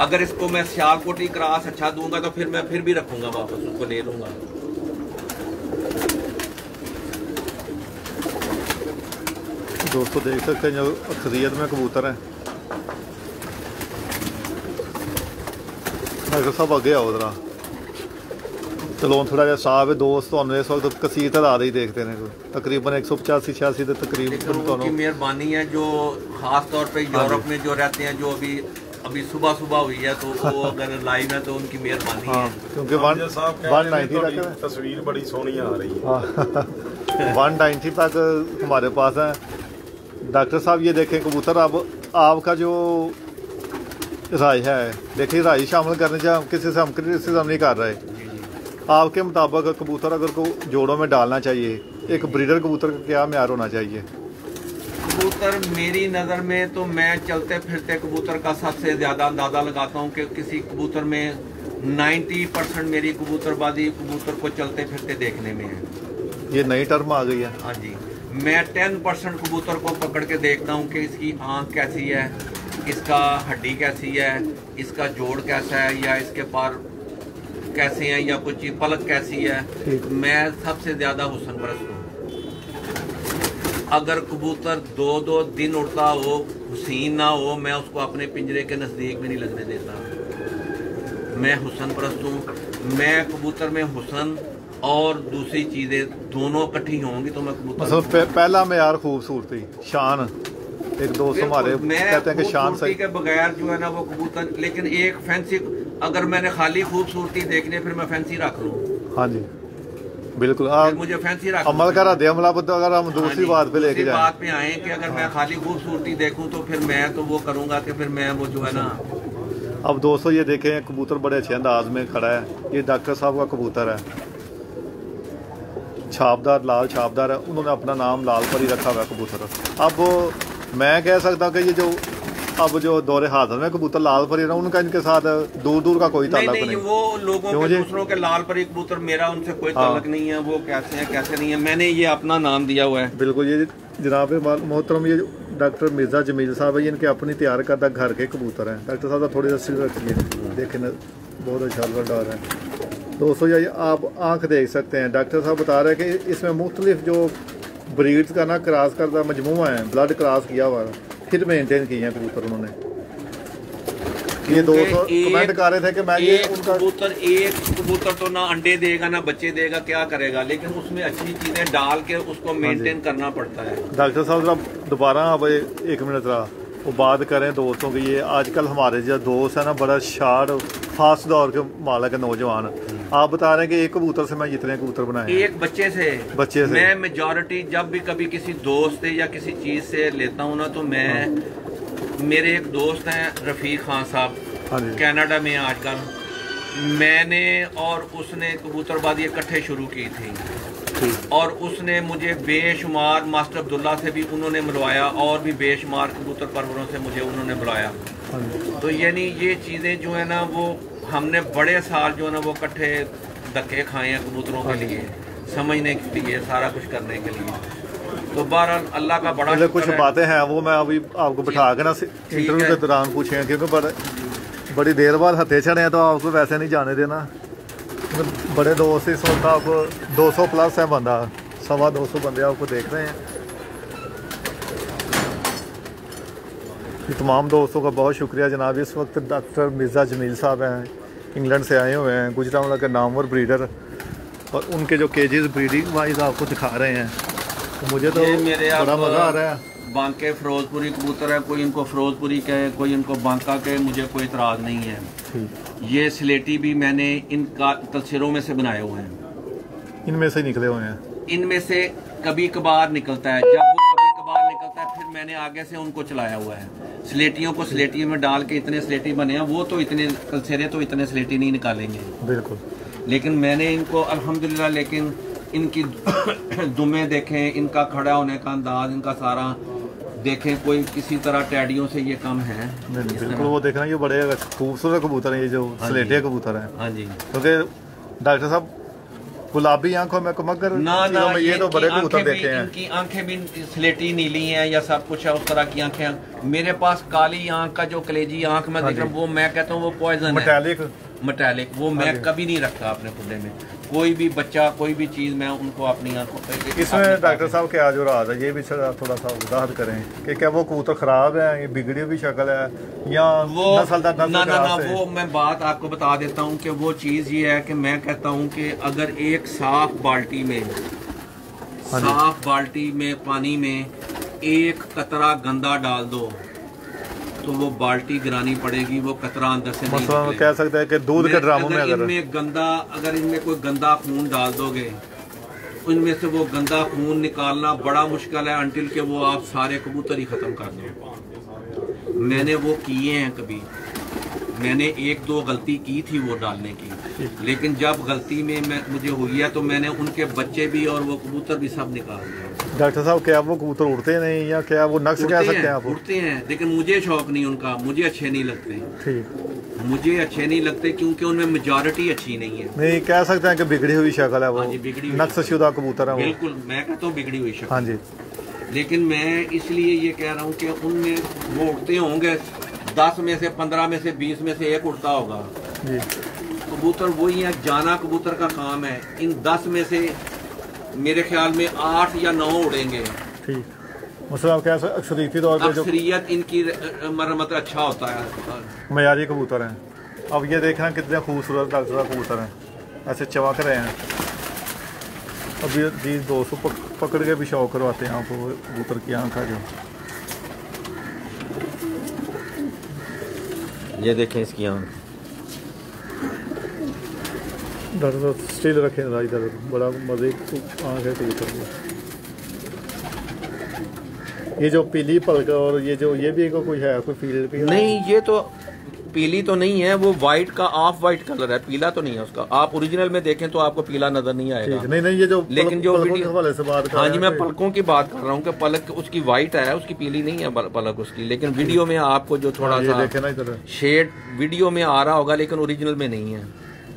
अगर इसको मैं सियालकोटी क्रॉस अच्छा दूंगा तो फिर मैं फिर भी रखूंगा, वापस उसको ले लूंगा। दोस्तों देख सकते हैं जो अक्सरियत में कबूतर हैं। डॉक्टर साहब आगे आओ जरा। चलो थोड़ा जिहा साफ है दोस्त तुहानू इस वक्त कसीर तादाद ही देखते हैं तकरीबन 185-86 के तकरीबन मेहरबानी है जो खास तौर पे यूरोप में जो रहते हैं, जो अभी सुबह हुई है, तो वो अगर लाइव है तो उनकी मेहरबानी है, क्योंकि 190 तक तस्वीर बड़ी सोहनी आ रही है। 190 तक हमारे पास है। डॉक्टर साहब ये देखें कबूतर, अब आपका जो राय है, देखिए राय शामिल करने से हम किसी से हम क्रिटिसिज्म नहीं कर रहे। आपके मुताबिक कबूतर अगर को जोड़ों में डालना चाहिए, एक ब्रीडर कबूतर का क्या म्यार होना चाहिए? कबूतर मेरी नज़र में तो मैं चलते फिरते कबूतर का सबसे ज़्यादा अंदाज़ा लगाता हूँ कि किसी कबूतर में 90% मेरी कबूतरबाजी कबूतर को चलते फिरते देखने में है। ये नई टर्म आ गई है। हाँ जी, मैं 10% कबूतर को पकड़ के देखता हूँ कि इसकी आँख कैसी है, इसका हड्डी कैसी है, इसका जोड़ कैसा है, या इसके पार कैसे हैं, या कुछ पलक कैसी है। मैं सबसे ज़्यादा हुस्न परस्त हूँ। अगर कबूतर 2-2 दिन उड़ता हो, हुसीन ना हो, मैं उसको अपने पिंजरे के नज़दीक भी नहीं लगने देता। मैं हुस्न परस्त हूँ। मैं कबूतर में हुस्न और दूसरी चीज़ें दोनों इकट्ठी होंगी तो मैं कबूतर पहला मेयार खूबसूरती, शान। एक दोस्त हमारे कहते हैं कि शान सही के बगैर जो है ना वो कबूतर, लेकिन एक फैंसी, अगर मैंने खाली खूबसूरती देखनी है फिर मैं फैंसी रख लूँ। हाँ जी बिल्कुल, आप मुझे फैंसी रख अमल करा दे अमला, अगर हम दूसरी बात पे लेके जाए, बात पे आए कि अगर मैं खाली खूबसूरती देखूं तो फिर मैं तो वो करूंगा कि फिर मैं वो जो है ना। अब दोस्तों ये देखें कबूतर बड़े अच्छे अंदाज में खड़ा है। ये डॉक्टर साहब का कबूतर है, छापदार, लाल छापदार है। उन्होंने अपना नाम लाल पर ही रखा हुआ है कबूतर। अब मैं कह सकता हूँ कि ये जो अब जो दौरे हाजिर में कबूतर लाल परी ना, उनका इनके साथ दूर दूर का कोई ताल्लुक नहीं। वो लोगों के दूसरों के लाल परी कबूतर, मेरा उनसे कोई ताल्लुक नहीं है। वो कैसे हैं कैसे नहीं है, मैंने ये अपना नाम दिया हुआ है। बिल्कुल, ये जनाब मोहतरम ये डॉक्टर मिर्जा जमील साहब है, इनके अपनी तैयार करदा घर के कबूतर हैं। डॉक्टर साहब का थोड़ी सी रखिए, देखें बहुत अच्छा डाल रहे हैं। दोस्तों ये आप आँख देख सकते हैं, डॉक्टर साहब बता रहे हैं कि इसमें मुख्तलिफ जो ब्रीड्स का ना क्रॉस करदा मजमूआ है, ब्लड क्रॉस किया हुआ है, फिर मेंटेन किए हैं कबूतर उन्होंने। ये दोस्तों कमेंट कर रहे थे कि मैं ये उनका एक कबूतर तो ना अंडे देगा ना बच्चे देगा, क्या करेगा, लेकिन उसमें अच्छी चीजें डाल के उसको मेंटेन करना पड़ता है। डॉक्टर साहब जरा दोबारा अब 1 मिनट रहा वो बात करें दोस्तों की। ये आजकल हमारे जो दोस्त है ना, बड़ा शार्ट फास्ट दौर के मालक है नौजवान। आप बता रहे हैं कि एक कबूतर से मैं जितने कबूतर बनाए, एक बच्चे से मैं मेजॉरिटी जब भी कभी किसी दोस्त से या किसी चीज से लेता हूँ ना, तो मैं मेरे एक दोस्त हैं रफ़ीक खान साहब, कनाडा में आजकल, मैंने और उसने कबूतरबाजी इकट्ठे शुरू की थी, और उसने मुझे बेशुमार मास्टर अब्दुल्ला से भी उन्होंने मिलवाया, और भी बेशुमार कबूतर परवरों से मुझे उन्होंने बुलाया। तो यानी ये चीज़ें जो है ना, वो हमने बड़े साल जो है ना वो इकट्ठे धक्के खाए हैं कबूतरों के लिए, समझने के लिए, सारा कुछ करने के लिए। तो बहरहाल अल्लाह का बड़ा कुछ बातें हैं वो मैं अभी आपको बिठा के ना इंटरव्यू के दौरान पूछेंगे, क्योंकि बड़ी देर बाद हथे चढ़े हैं तो आपको वैसे नहीं जाने देना। बड़े दोस्त इस वक्त आपको 200 प्लस है बंदा, 225 बंदे आपको देख रहे हैं। तमाम दोस्तों का बहुत शुक्रिया जनाब। इस वक्त डॉक्टर मिर्ज़ा जमील साहब हैं, इंग्लैंड से आए हुए हैं, गुजरांवाला के नामवर ब्रीडर, और उनके जो केजेस ब्रीडिंग वाइज आपको दिखा रहे हैं। तो मुझे तो बड़ा मज़ा आ रहा है। बांके फिरोजपुरी कबूतर है, कोई इनको फिरोजपुरी कहे, कोई इनको बांका कहे, मुझे कोई इतराज़ नहीं है। ये स्लेटी भी मैंने इनका तस्वीरों में से बनाए हुए हैं, इनमें से निकले हुए हैं, इनमें से कभी कभार निकलता है। जब वो कभी कभार निकलता है फिर मैंने आगे से उनको चलाया हुआ है। स्लेटियों को स्लेटी में डाल के इतने स्लेटी बने हैं, वो तो इतने कलसेरे तो इतने स्लेटी नहीं निकालेंगे बिल्कुल, लेकिन मैंने इनको अल्हम्दुलिल्लाह, लेकिन इनकी दुमें देखें, इनका खड़ा होने का अंदाज, इनका सारा देखें, कोई किसी तरह टैडियों से ये कम है। बिल्कुल, वो देखना ये बड़े खूबसूरत कबूतर हैं, ये जो स्लेटे कबूतर हैं। हाँ जी, क्योंकि डॉक्टर साहब गुलाबी आंखों में मगर ना ये तो बड़े कबूतर देखे हैं। इनकी आंखें भी स्लेटी नीली हैं या सब कुछ है, उस तरह की आंखें। मेरे पास काली आंख का जो कलेजी आंख में देख रहा हूँ, वो मैं कहता हूँ वो पॉइजन है, मेटालिक, वो मैं कभी नहीं रखता अपने खुले में। कोई भी बच्चा, कोई भी चीज़ मैं उनको अपनी आंखों पे। इसमें डॉक्टर साहब क्या जो राज है, ये भी थोड़ा सा वजाहत करें कि क्या वो कबूतर खराब है, ये बिगड़ी हुई शक्ल है या वो नस्ल ना वो मैं बात आपको बता देता हूँ कि वो चीज़ ये है कि मैं कहता हूँ कि अगर एक साफ बाल्टी में पानी में एक कतरा गंदा डाल दो तो वो बाल्टी गिरानी पड़ेगी, वो कतरा अंदर से नहीं निकलेगा। कह सकते हैं कि दूध के ड्रामों में अगर इनमें कोई गंदा खून डाल दोगे, उनमें से वो गंदा खून निकालना बड़ा मुश्किल है अंटिल के वो आप सारे कबूतर ही खत्म कर दो। मैंने वो किए हैं, कभी मैंने 1-2 गलती की थी वो डालने की, लेकिन जब गलती में मुझे हुई है तो मैंने उनके बच्चे भी और वो कबूतर भी सब निकाल दिए। डॉक्टर साहब क्या वो कबूतर उड़ते नहीं या क्या वो नक्श कह सकते हैं आप? उड़ते हैं, लेकिन मुझे शौक नहीं उनका, मुझे अच्छे नहीं लगते। ठीक, मुझे अच्छे नहीं लगते क्योंकि उनमें मेजॉरिटी अच्छी नहीं है। नहीं कह सकते हैं कि बिगड़ी हुई शक्ल है वो, बिगड़ी नक्शशुदा कबूतर है वो। बिल्कुल, मैं कहता हूँ बिगड़ी हुई शक्ल। हाँ जी, लेकिन मैं इसलिए ये कह रहा हूँ कि उनमें वो उड़ते होंगे, 10 में से 15 में से 20 में से एक उड़ता होगा जी। कबूतर वही है, जाना कबूतर का काम है। इन 10 में से मेरे ख्याल में 8 या 9 उड़ेंगे। ठीक, मतलब क्या अक्सरियती तौर पे जो अक्सरियत इनकी मरम्मत अच्छा होता है, मयारी कबूतर हैं। अब ये देखना कितने खूबसूरत डॉक्टर कबूतर हैं, ऐसे चमक रहे हैं। अब ये जी दोस्तों पकड़ के भी शौक करवाते हैं आपको कबूतर की आँखा जो। ये देखें इसकी आँख, डॉक्टर स्टिल रखें ना इधर, बड़ा मजे की आँख है कबूतर की। ये जो पीली पलक और ये भी कोई है, कोई फील्ड भी नहीं, ये तो पीली तो नहीं है, वो वाइट का ऑफ वाइट कलर है, पीला तो नहीं है उसका। आप ओरिजिनल में देखें तो आपको पीला नजर नहीं आएगा। नहीं ये जो लेकिन जो पलकों के हवाले से बात कर, हाँ जी, मैं पलकों की बात कर रहा हूँ कि पलक उसकी वाइट है, उसकी पीली नहीं है पलक उसकी। लेकिन वीडियो में आपको जो थोड़ा सा देखे ना इधर शेड वीडियो में आ रहा होगा, लेकिन ओरिजिनल में नहीं है।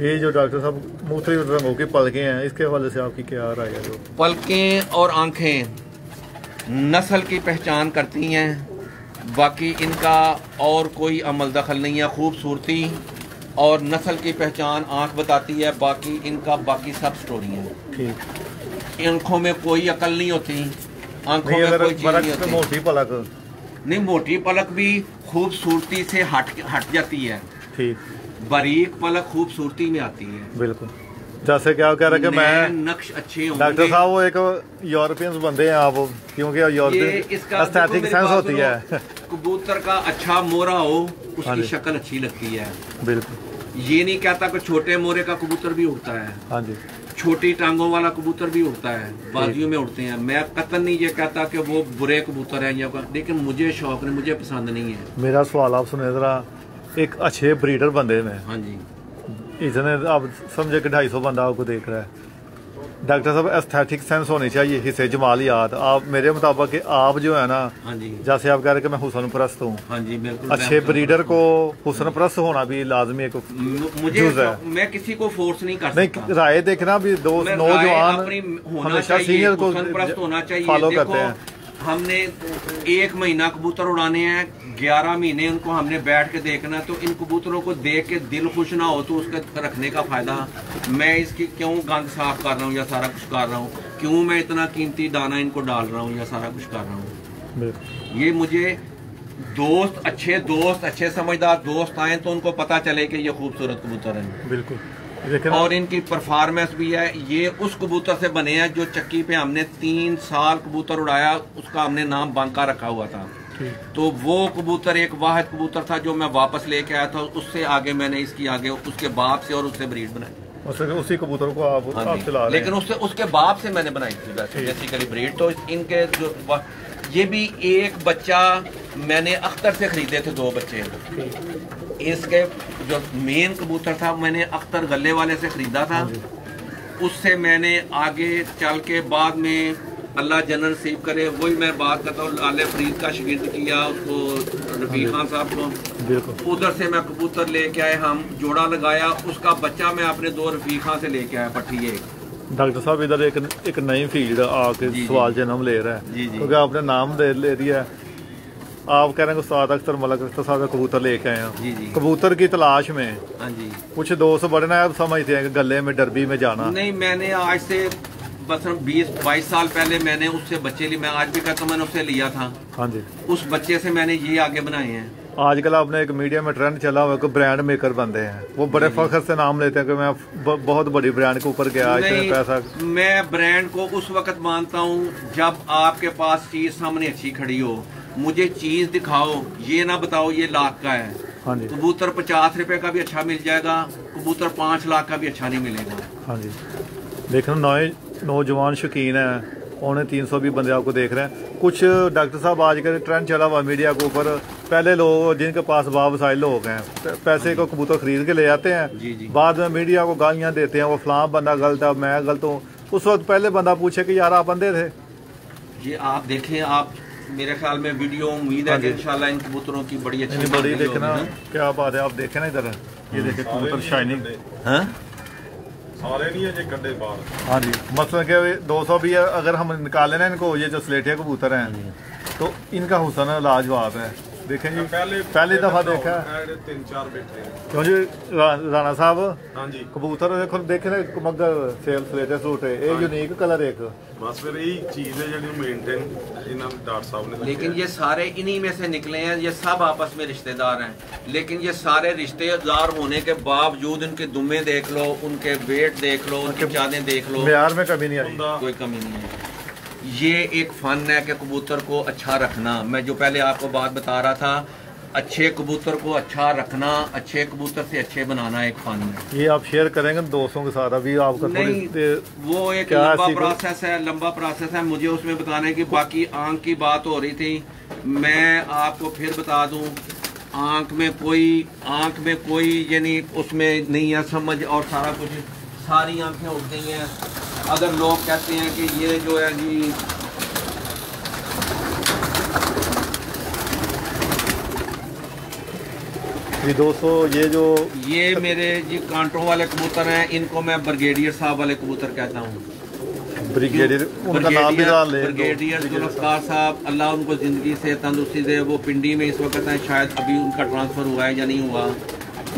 ये जो डॉक्टर साहब मुख्तलिफ रंगों की पलकें हैं, इसके हवाले से आपकी क्या राय है? जो पलकें और आंखें नस्ल की पहचान करती हैं, बाकी इनका और कोई अमल दखल नहीं है। खूबसूरती और नस्ल की पहचान आंख बताती है, बाकी इनका बाकी सब स्टोरी है। ठीक, आंखों में कोई अकल नहीं होती, आंखों में कोई चीज नहीं होती। मोटी पलक नहीं, मोटी पलक भी खूबसूरती से हट जाती है। ठीक, बारीक पलक खूबसूरती में आती है। बिल्कुल, जैसे क्या कह रहे कि मैं नक्श अच्छे होंगे। डॉक्टर साहब वो एक यूरोपियंस बंदे हैं आप, क्योंकि यूरोपियन एस्थेटिक सेंस होती है। कबूतर का अच्छा मोरा हो, उसकी शक्ल अच्छी लगती है। बिल्कुल, ये नहीं कहता कि छोटे मोरे का कबूतर भी उड़ता है। हाँ जी, छोटी टांगों वाला कबूतर भी उड़ता है, बाजियों में उड़ते हैं। मैं कतई नहीं ये कहता कि वो बुरे कबूतर हैं या, लेकिन मुझे शौक नहीं, मुझे पसंद नहीं है। मेरा सवाल आप सुने जरा, एक अच्छे ब्रीडर बंदे में, हाँ जी, इतने आप समझे कि 250 बंदा आपको देख रहा है, डॉक्टर साहब एस्थेटिक सेंस होनी चाहिए, हिस्से जमालियात। आप मेरे मुताबिक कि आप जो है ना, हाँ जी, जैसे आप कह रहे कि मैं हुसन परस्त हूँ, हाँ जी, बिल्कुल, अच्छे ब्रीडर को हुसन परस्त होना भी लाजमी है। मुझे मैं किसी को फोर्स नहीं कर सकता। नहीं, राय देखना भी दोस्त नौजवान हमेशा सीनियर को फॉलो करते हैं। हमने 1 महीना कबूतर उड़ाने हैं, 11 महीने उनको हमने बैठ के देखना। तो इन कबूतरों को देख के दिल खुश ना हो तो उसका रखने का फायदा। मैं इसकी क्यों गंद साफ कर रहा हूँ या सारा कुछ कर रहा हूँ, क्यों मैं इतना कीमती दाना इनको डाल रहा हूँ या सारा कुछ कर रहा हूँ। ये मुझे दोस्त अच्छे समझदार दोस्त आए तो उनको पता चले कि ये खूबसूरत कबूतर है। बिल्कुल, और इनकी परफॉर्मेंस भी है। ये उस कबूतर से बने हैं जो चक्की पे हमने 3 साल कबूतर उड़ाया, उसका हमने नाम बांका रखा हुआ था। तो वो कबूतर एक वाहिद कबूतर था जो मैं वापस लेके आया था। उससे आगे मैंने इसकी आगे उसके बाप से और उससे ब्रीड बनाई। उसी कबूतर को आप चला रहे हैं। लेकिन उसके बाप से मैंने बनाई थी बेसिकली ब्रीड। तो इनके जो ये भी एक बच्चा मैंने अख्तर से खरीदे थे, 2 बच्चे। इसके जो मेन कबूतर था मैंने अख्तर गले वाले से खरीदा था। उससे मैंने आगे चल के बाद में अल्लाह जन्नत नसीब करे, वही मैं बात करता हूँ, लाले फरीद का शिगिर्द किया उसको, रफीक खान साहब को। उधर से मैं कबूतर लेके आए, हम जोड़ा लगाया, उसका बच्चा मैं अपने 2 रफीक खान से लेके आया पट्टी एक। डॉक्टर साहब इधर एक नई फील्ड आके सवाल जन्म ले रहा है, क्योंकि आपने नाम ले दिया है। आप कह रहे हैं उस्ताद अख्तर मलक अख्तर साहब का कबूतर लेके आए जी हैं जी। कबूतर की तलाश में हाँ जी। कुछ दोस्त बड़े ना आप समझते हैं कि गले में डरबी में जाना। नहीं, मैंने आज से बस 20-22 साल पहले मैंने उससे बच्चे लिए। मैं आज भी कहता हूँ मैंने उससे लिया था। हाँ जी। उस बच्चे से मैंने ये आगे बनाए हैं। आजकल आपने एक मीडिया में ट्रेंड चला हुआ है कि ब्रांड मेकर बनते हैं, वो बड़े फख्र से नाम लेते हैं कि मैं बहुत बड़ी ब्रांड के ऊपर गया, इतने पैसा। मैं ब्रांड को उस वक्त मानता हूँ जब आपके पास चीज सामने अच्छी खड़ी हो। मुझे चीज दिखाओ, ये ना बताओ ये लाख का है। हाँ जी। कबूतर 50 रुपए का भी अच्छा मिल जाएगा, कबूतर 5 लाख का भी अच्छा नहीं मिलेगा। हाँ जी। देखना नौजवान शौकीन है, 350 भी बंदे आपको देख रहे हैं। कुछ डॉक्टर साहब आजकल ट्रेंड चला हुआ मीडिया के ऊपर, पहले लोग जिनके पास बावसाइल लोग हैं पैसे को कबूतर खरीद के ले आते हैं। जी जी। बाद में मीडिया को गालियां देते हैं, वो फलां बंदा गलत है, मैं गलत हूँ। उस वक्त पहले बंदा पूछे कि यार आप बंदे थे। ये आप देखें, आप मेरे ख्याल में वीडियो उम्मीद है कि इंशाल्लाह इन कबूतरों की बड़ी अच्छी बड़ी देखना क्या बात है। आप देखें ना इधर, ये देखें कबूतर शाइनिंग है, सारे नहीं है जे कड्डे बाहर। हाँ जी। मतलब कि 200 भी अगर हम निकाले ना इनको, ये जो स्लेटिया कबूतर हैं तो इनका हुस्न लाजवाब है। देखें जी, पहली दफा देखा 3-4 बैठे क्यों जी राणा साहब। हाँ जी। कबूतर देखो देखे ना मगर सेल स्लेटे सूट है, एक यूनिक कलर एक बस फिर यही चीज है जो मेंटेन इन्होंने डॉक्टर साहब ने। लेकिन ये सारे इन्हीं में से निकले हैं, ये सब आपस में रिश्तेदार हैं। लेकिन ये सारे रिश्तेदार होने के बावजूद इनके दुम्मे देख लो, उनके वेट देख लो, उनकी चाँदें देख लो, म्यार में कमी नहीं आई, कोई कमी नहीं है। ये एक फन है कि कबूतर को अच्छा रखना। मैं जो पहले आपको बात बता रहा था, अच्छे कबूतर को अच्छा रखना, अच्छे कबूतर से अच्छे बनाना एक फन है। ये आप शेयर करेंगे दोस्तों के साथ अभी आपका नहीं, वो एक लंबा प्रोसेस है, लंबा प्रोसेस है। मुझे उसमें बताने की, बाकी आंख की बात हो रही थी, मैं आपको फिर बता दूं, आंख में कोई यानी उसमें नहीं है समझ, और सारा कुछ, सारी आंखें उठ गई हैं। अगर लोग कहते हैं कि ये जो है जी दोस्तों, ये मेरे जी कांटों वाले कबूतर हैं, इनको मैं ब्रिगेडियर साहब वाले कबूतर कहता हूँ। ब्रिगेडियर, उनका नाम भी डाल ले। ब्रिगेडियर जुल्फकार साहब, अल्लाह उनको जिंदगी से तंदुरुस्ती दे। वो पिंडी में इस वक्त हैं, शायद अभी उनका ट्रांसफर हुआ है या नहीं हुआ।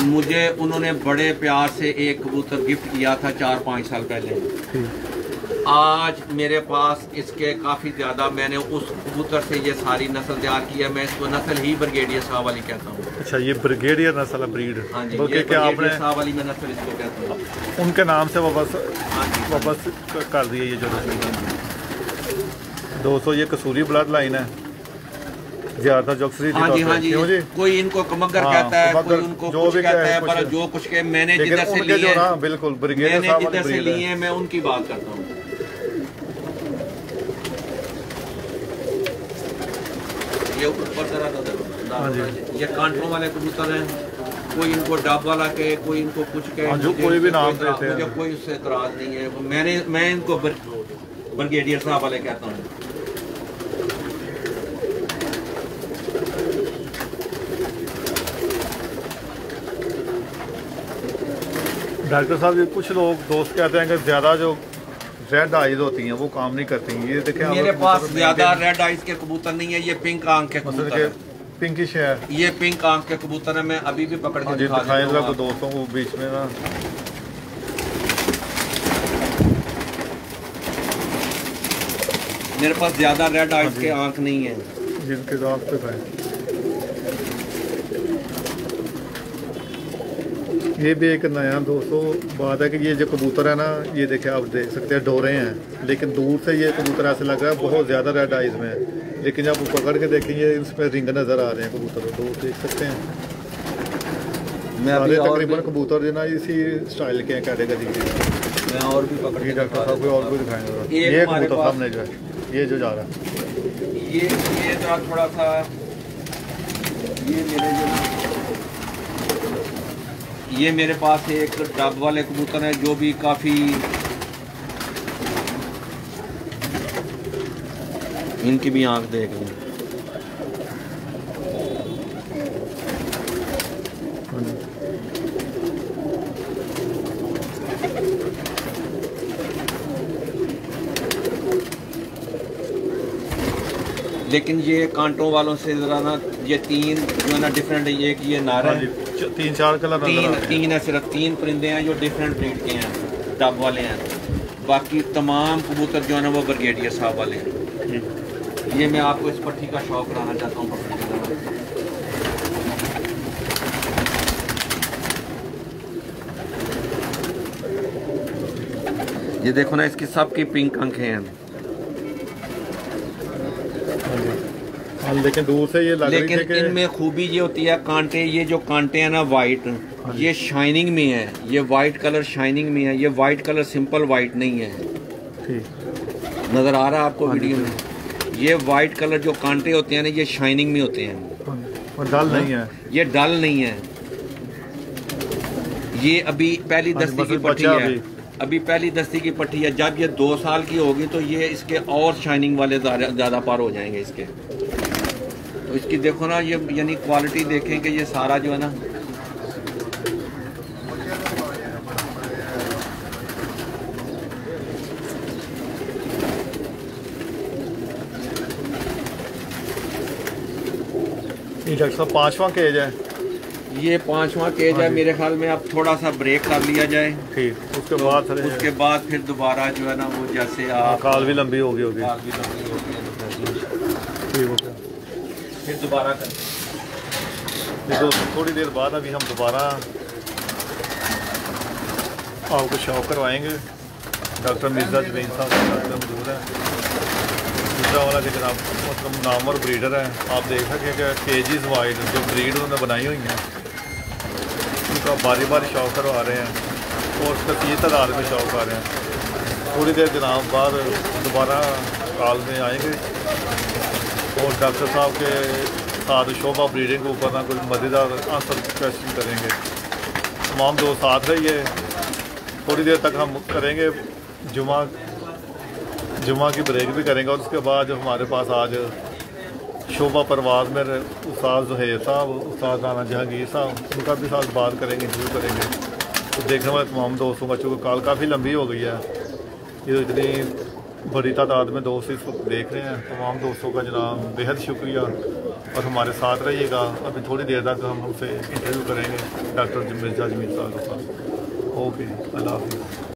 मुझे उन्होंने बड़े प्यार से एक कबूतर गिफ्ट किया था 4-5 साल पहले। आज मेरे पास इसके काफ़ी ज़्यादा, मैंने उस कबूतर से ये सारी नस्ल तैयार की है। मैं इसको नस्ल ही ब्रिगेडियर साहब वाली कहता हूँ। अच्छा, ये ब्रिगेडियर नस्ल है, ब्रीड। हाँ जी, बल्कि क्या आपने साहब वाली मैं नस्ल इसको कहता हूँ, उनके नाम से वापस कर दिए ये जो दोस्तों। ये कसूरी ब्लड लाइन है, ज्यादा जोक्सरी। हाँ जी, हाँ जी। कोई इनको कमगर कहता है, कोई उनको कुछ कहता है, पर जो कुछ के मैंने जिधर से लिए, बिल्कुल ब्रिगेडियर मैंने जिधर से लिए, मैं उनकी बात करता हूँ। ये ऊपर तरह ये कांटों वाले कबूतर हैं, कोई इनको डब वाला के, कोई इनको कुछ के, जो कोई भी नाम देते हैं, मुझे कोई उससे एतराज नहीं है। मैं इनको ब्रिगेडियर साहब वाले कहता हूँ। डॉक्टर साहब, ये कुछ लोग दोस्त कहते हैं कि ज्यादा जो रेड आइज होती हैं वो काम नहीं करती। ये देखें, मेरे पास ज्यादा रेड आइज के कबूतर नहीं है, ये पिंक आंख के कबूतर है। पिंकिश है, ये पिंक आंख के कबूतर है। मैं अभी भी पकड़ के दिखाएगा तो दोस्तों को बीच में ना। मेरे पास ज्यादा रेड आइज के आंख नहीं है, जिनके आंख पे है। ये भी एक नया दोस्तों बात है कि ये जो कबूतर है ना, ये देखे आप देख सकते हैं डोरे हैं, लेकिन दूर से ये कबूतर ऐसे लग रहा है बहुत ज़्यादा रेड आइज में है, लेकिन जब पकड़ के देखेंगे इसमें रिंग नज़र आ रहे हैं कबूतर, तो देख सकते हैं। सारे तकरीबन कबूतर जो ना इसी स्टाइल के हैं, कैटेगरी के। मैं और भी पकड़ के डॉक्टर साहब को और भी दिखाएंगे। ये कबूतर सामने जो है, ये जो जा रहा है, ये थोड़ा सा, ये मेरे पास एक डब वाले कबूतर हैं जो भी काफ़ी, इनकी भी आंख देख लें। लेकिन ये कांटों वालों से ज़रा ना, ये 3 जो है ना डिफरेंट, एक ये नारा है, 3-4 कलर तीन है, सिर्फ 3 परिंदे हैं जो डिफरेंट ब्रीड के हैं, डब वाले हैं। बाकी तमाम कबूतर जो है ना वो ब्रिगेडियर साहब वाले हैं। ये मैं आपको इस पट्टी का शौक कराना चाहता हूँ। ये देखो ना, इसकी सबकी पिंक आंखें हैं, लेकिन दूर से ये लग रही लेकिन थी कि इनमें खूबी ये होती है, कांटे, ये जो कांटे हैं ना वाइट, ये शाइनिंग में है, ये वाइट कलर शाइनिंग में है, ये वाइट कलर सिंपल वाइट नहीं है। ठीक नजर आ रहा है आपको वीडियो में? ये वाइट कलर जो कांटे होते हैं ना, ये शाइनिंग में होते हैं, और डल नहीं है, ये डल नहीं है। ये अभी पहली दस्ती की पट्टी है, अभी पहली दस्ती की पट्टी है। जब ये 2 साल की होगी तो ये इसके और शाइनिंग वाले ज़्यादा पार हो जाएंगे इसके। तो इसकी देखो ना, ये यानी क्वालिटी देखें कि ये सारा जो है ना, डॉक्टर साहब 5वां केज है, ये 5वां केज है। मेरे ख्याल में अब थोड़ा सा ब्रेक कर लिया जाए, ठीक। उसके बाद फिर दोबारा जो है ना वो जैसे आप काल भी लंबी होगी काल भी लंबी होगी ठीक हो गया। फिर दोबारा कर। दोस्तों थोड़ी देर बाद अभी हम दोबारा आपको शौक करवाएंगे। डॉक्टर मिर्ज़ा जमीन साहब मौजूद है, दूसरा वाला के जनाब मतलब नाम और ब्रीडर है। आप देख सकें कि केजीज वाइड जो ब्रीड उन्होंने बनाई हुई हैं उनका बारी बारी शौक करवा रहे हैं और कसीर तादाद में शौक आ रहे हैं। थोड़ी देर जनाब बाद दोबारा कॉल में आएंगे और डॉक्टर साहब के साथ शोभा ब्रीडिंग के ऊपर ना कोई मज़ेदार आंसर क्वेश्चन करेंगे। तमाम दोस्त साथ रहिए, थोड़ी देर तक हम करेंगे जुमा की ब्रेक भी करेंगे और उसके बाद हमारे पास आज शोभा परवाज़ में उस्ताद ज़ुहैर साहब, उस्ताद राना जहांगीर साहब, उनका भी साथ बात करेंगे, इंटरव्यू करेंगे। तो देखने वाले तमाम दोस्तों का चूँकि कॉल काफ़ी लंबी हो गई है, ये इतनी बड़ी तादाद में दोस्त इस वक्त देख रहे हैं, तमाम दोस्तों का जनाब बेहद शुक्रिया और हमारे साथ रहिएगा। अभी थोड़ी देर तक हम उनसे इंटरव्यू करेंगे डॉक्टर मिर्ज़ा जमीन साहब के साथ। ओके, अल्लाह हाफ़िज़।